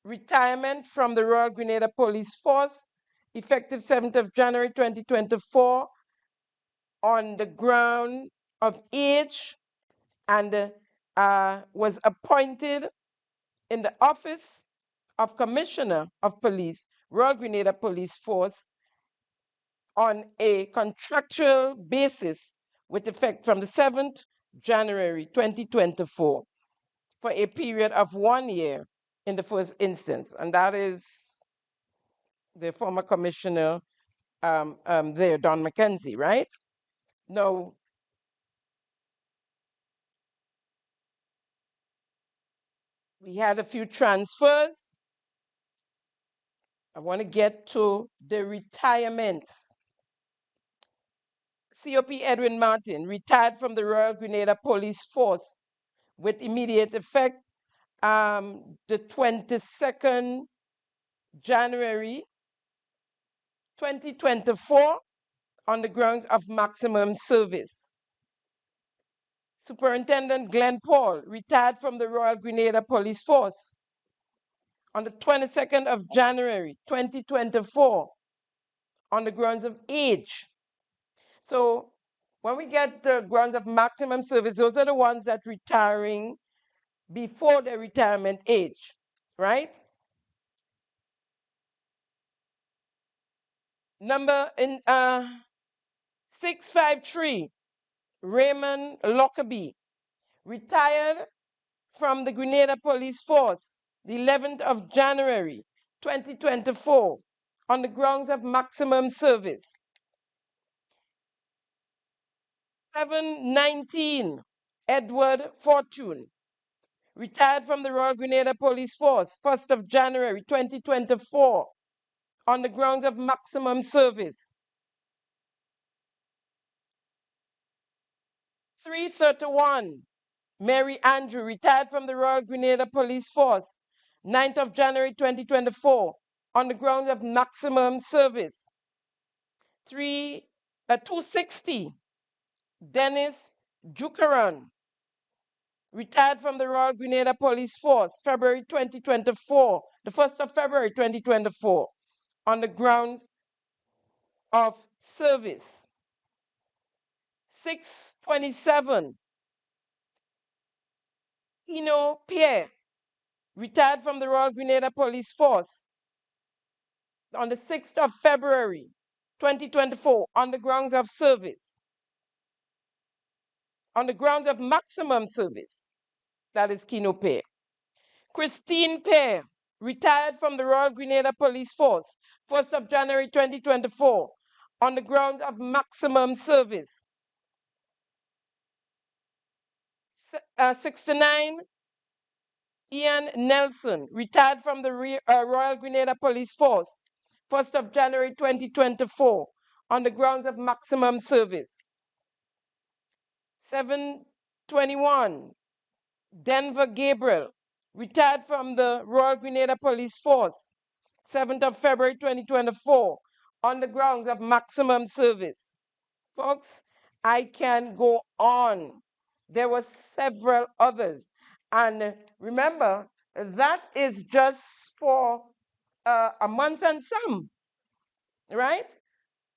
Retirement from the Royal Grenada Police Force, effective 7th of January 2024, on the ground of age, and was appointed in the office of Commissioner of Police, Royal Grenada Police Force, on a contractual basis with effect from the 7th January 2024 for a period of 1 year in the first instance. And that is the former commissioner there, Don McKenzie, right? Now, we had a few transfers. I want to get to the retirements. COP Edwin Martin retired from the Royal Grenada Police Force with immediate effect the 22nd January 2024 on the grounds of maximum service. Superintendent Glenn Paul retired from the Royal Grenada Police Force on the 22nd of January 2024 on the grounds of age. So when we get the grounds of maximum service, those are the ones that retiring before their retirement age, right? Number in 653, Raymond Lockerbie, retired from the Grenada Police Force the 11th of January 2024 on the grounds of maximum service. 719, Edward Fortune, retired from the Royal Grenada Police Force 1st of January 2024 on the grounds of maximum service. 331, Mary Andrew, retired from the Royal Grenada Police Force 9th of January 2024 on the grounds of maximum service. 260, Dennis Jukaran, retired from the Royal Grenada Police Force February 2024, the 1st of February 2024, on the grounds of service. 627, Hino Pierre, retired from the Royal Grenada Police Force on the 6th of February 2024 on the grounds of service, on the grounds of maximum service. That is Kino Pierre. Christine Pierre, retired from the Royal Grenada Police Force 1st of January 2024 on the grounds of maximum service. 69, Ian Nelson, retired from the Royal Grenada Police Force 1st of January 2024 on the grounds of maximum service. 721, Denver Gabriel, retired from the Royal Grenada Police Force 7th of February 2024 on the grounds of maximum service. Folks, I can go on. There were several others. And remember, that is just for a month and some, right?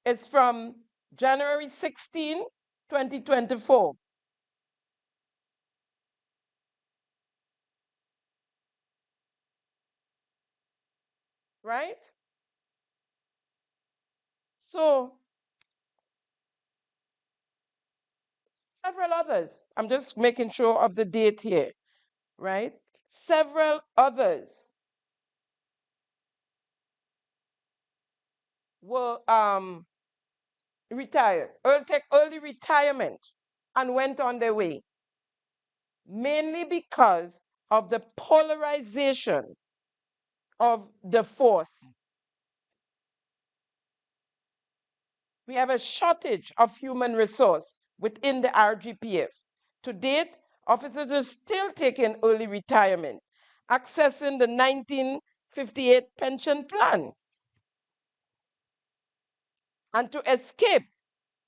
It's from January 16, 2024. Right? So, several others. I'm just making sure of the date here, right? Several others were retired, take early retirement and went on their way. mainly because of the polarization of the force. We have a shortage of human resource within the RGPF. To date, officers are still taking early retirement, accessing the 1958 pension plan. And to escape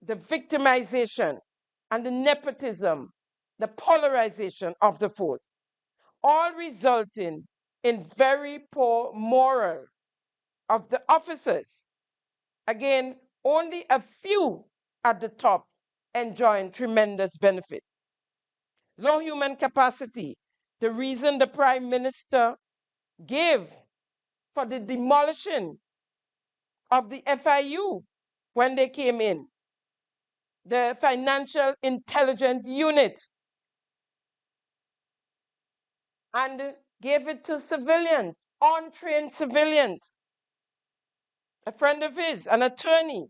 the victimization and the nepotism, the polarization of the force, all resulting in very poor morale of the officers. Again, only a few at the top enjoying tremendous benefit. Low human capacity, the reason the Prime Minister gave for the demolition of the FIU when they came in, the Financial Intelligence Unit, and gave it to civilians, untrained civilians. A friend of his, an attorney,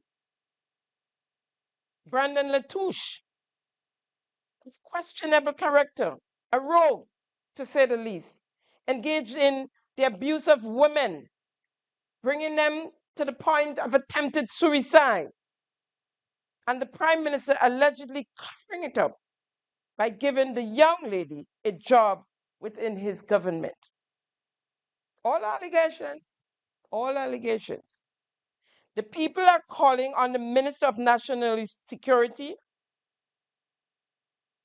Brandon Latouche, of questionable character, a rogue, to say the least, engaged in the abuse of women, bringing them to the point of attempted suicide. And the Prime Minister allegedly covering it up by giving the young lady a job within his government. All allegations, all allegations. The people are calling on the Minister of National Security,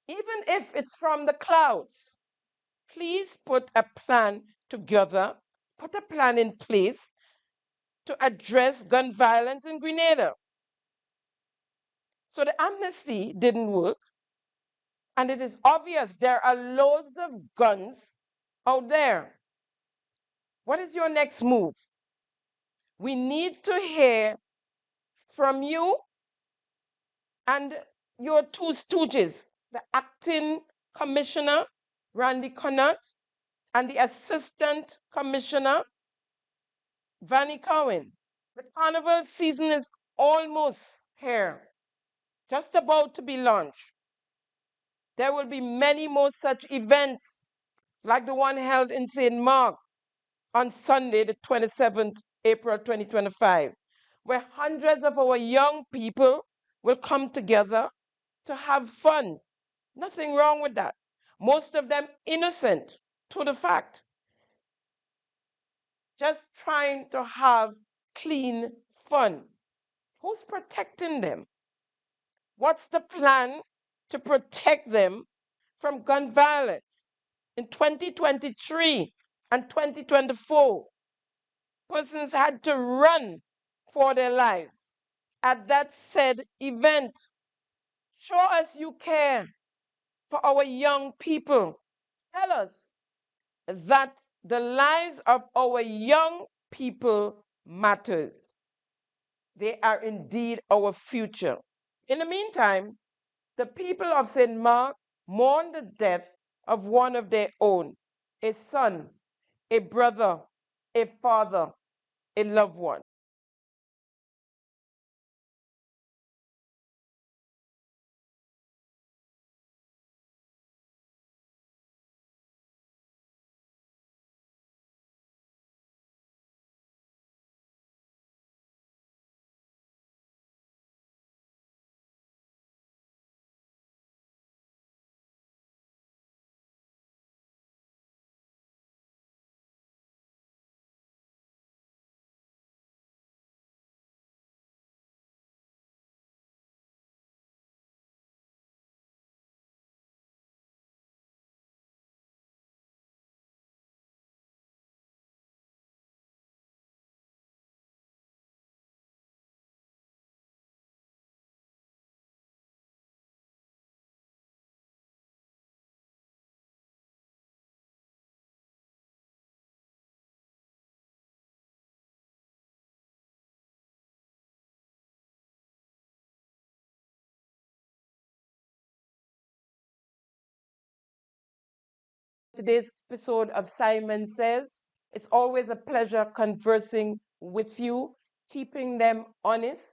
even if it's from the clouds, please put a plan together, put a plan in place to address gun violence in Grenada. So the amnesty didn't work, and it is obvious there are loads of guns out there. What is your next move? We need to hear from you and your two stooges, the acting commissioner, Randy Connaught, and the assistant commissioner, Vanny Cowan. The carnival season is almost here, just about to be launched. There will be many more such events like the one held in St. Mark on Sunday, the 27th April 2025, where hundreds of our young people will come together to have fun. Nothing wrong with that. Most of them innocent to the fact. Just trying to have clean fun. Who's protecting them? What's the plan to protect them from gun violence? In 2023 and 2024, persons had to run for their lives at that said event. Show us you care for our young people. Tell us that the lives of our young people matters. They are indeed our future. In the meantime, the people of St. Mark mourn the death of one of their own, a son, a brother, a father, a loved one. Today's episode of Simon Says. It's always a pleasure conversing with you, keeping them honest.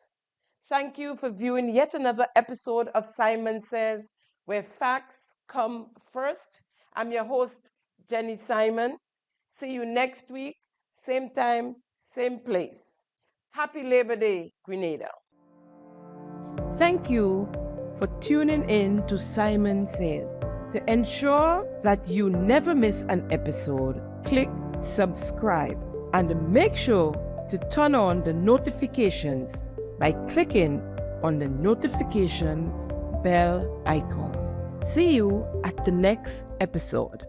Thank you for viewing yet another episode of Simon Says, where facts come first. I'm your host, Jenny Simon. See you next week, same time, same place. Happy Labor Day, Grenada. Thank you for tuning in to Simon Says. To ensure that you never miss an episode, click subscribe and make sure to turn on the notifications by clicking on the notification bell icon. See you at the next episode.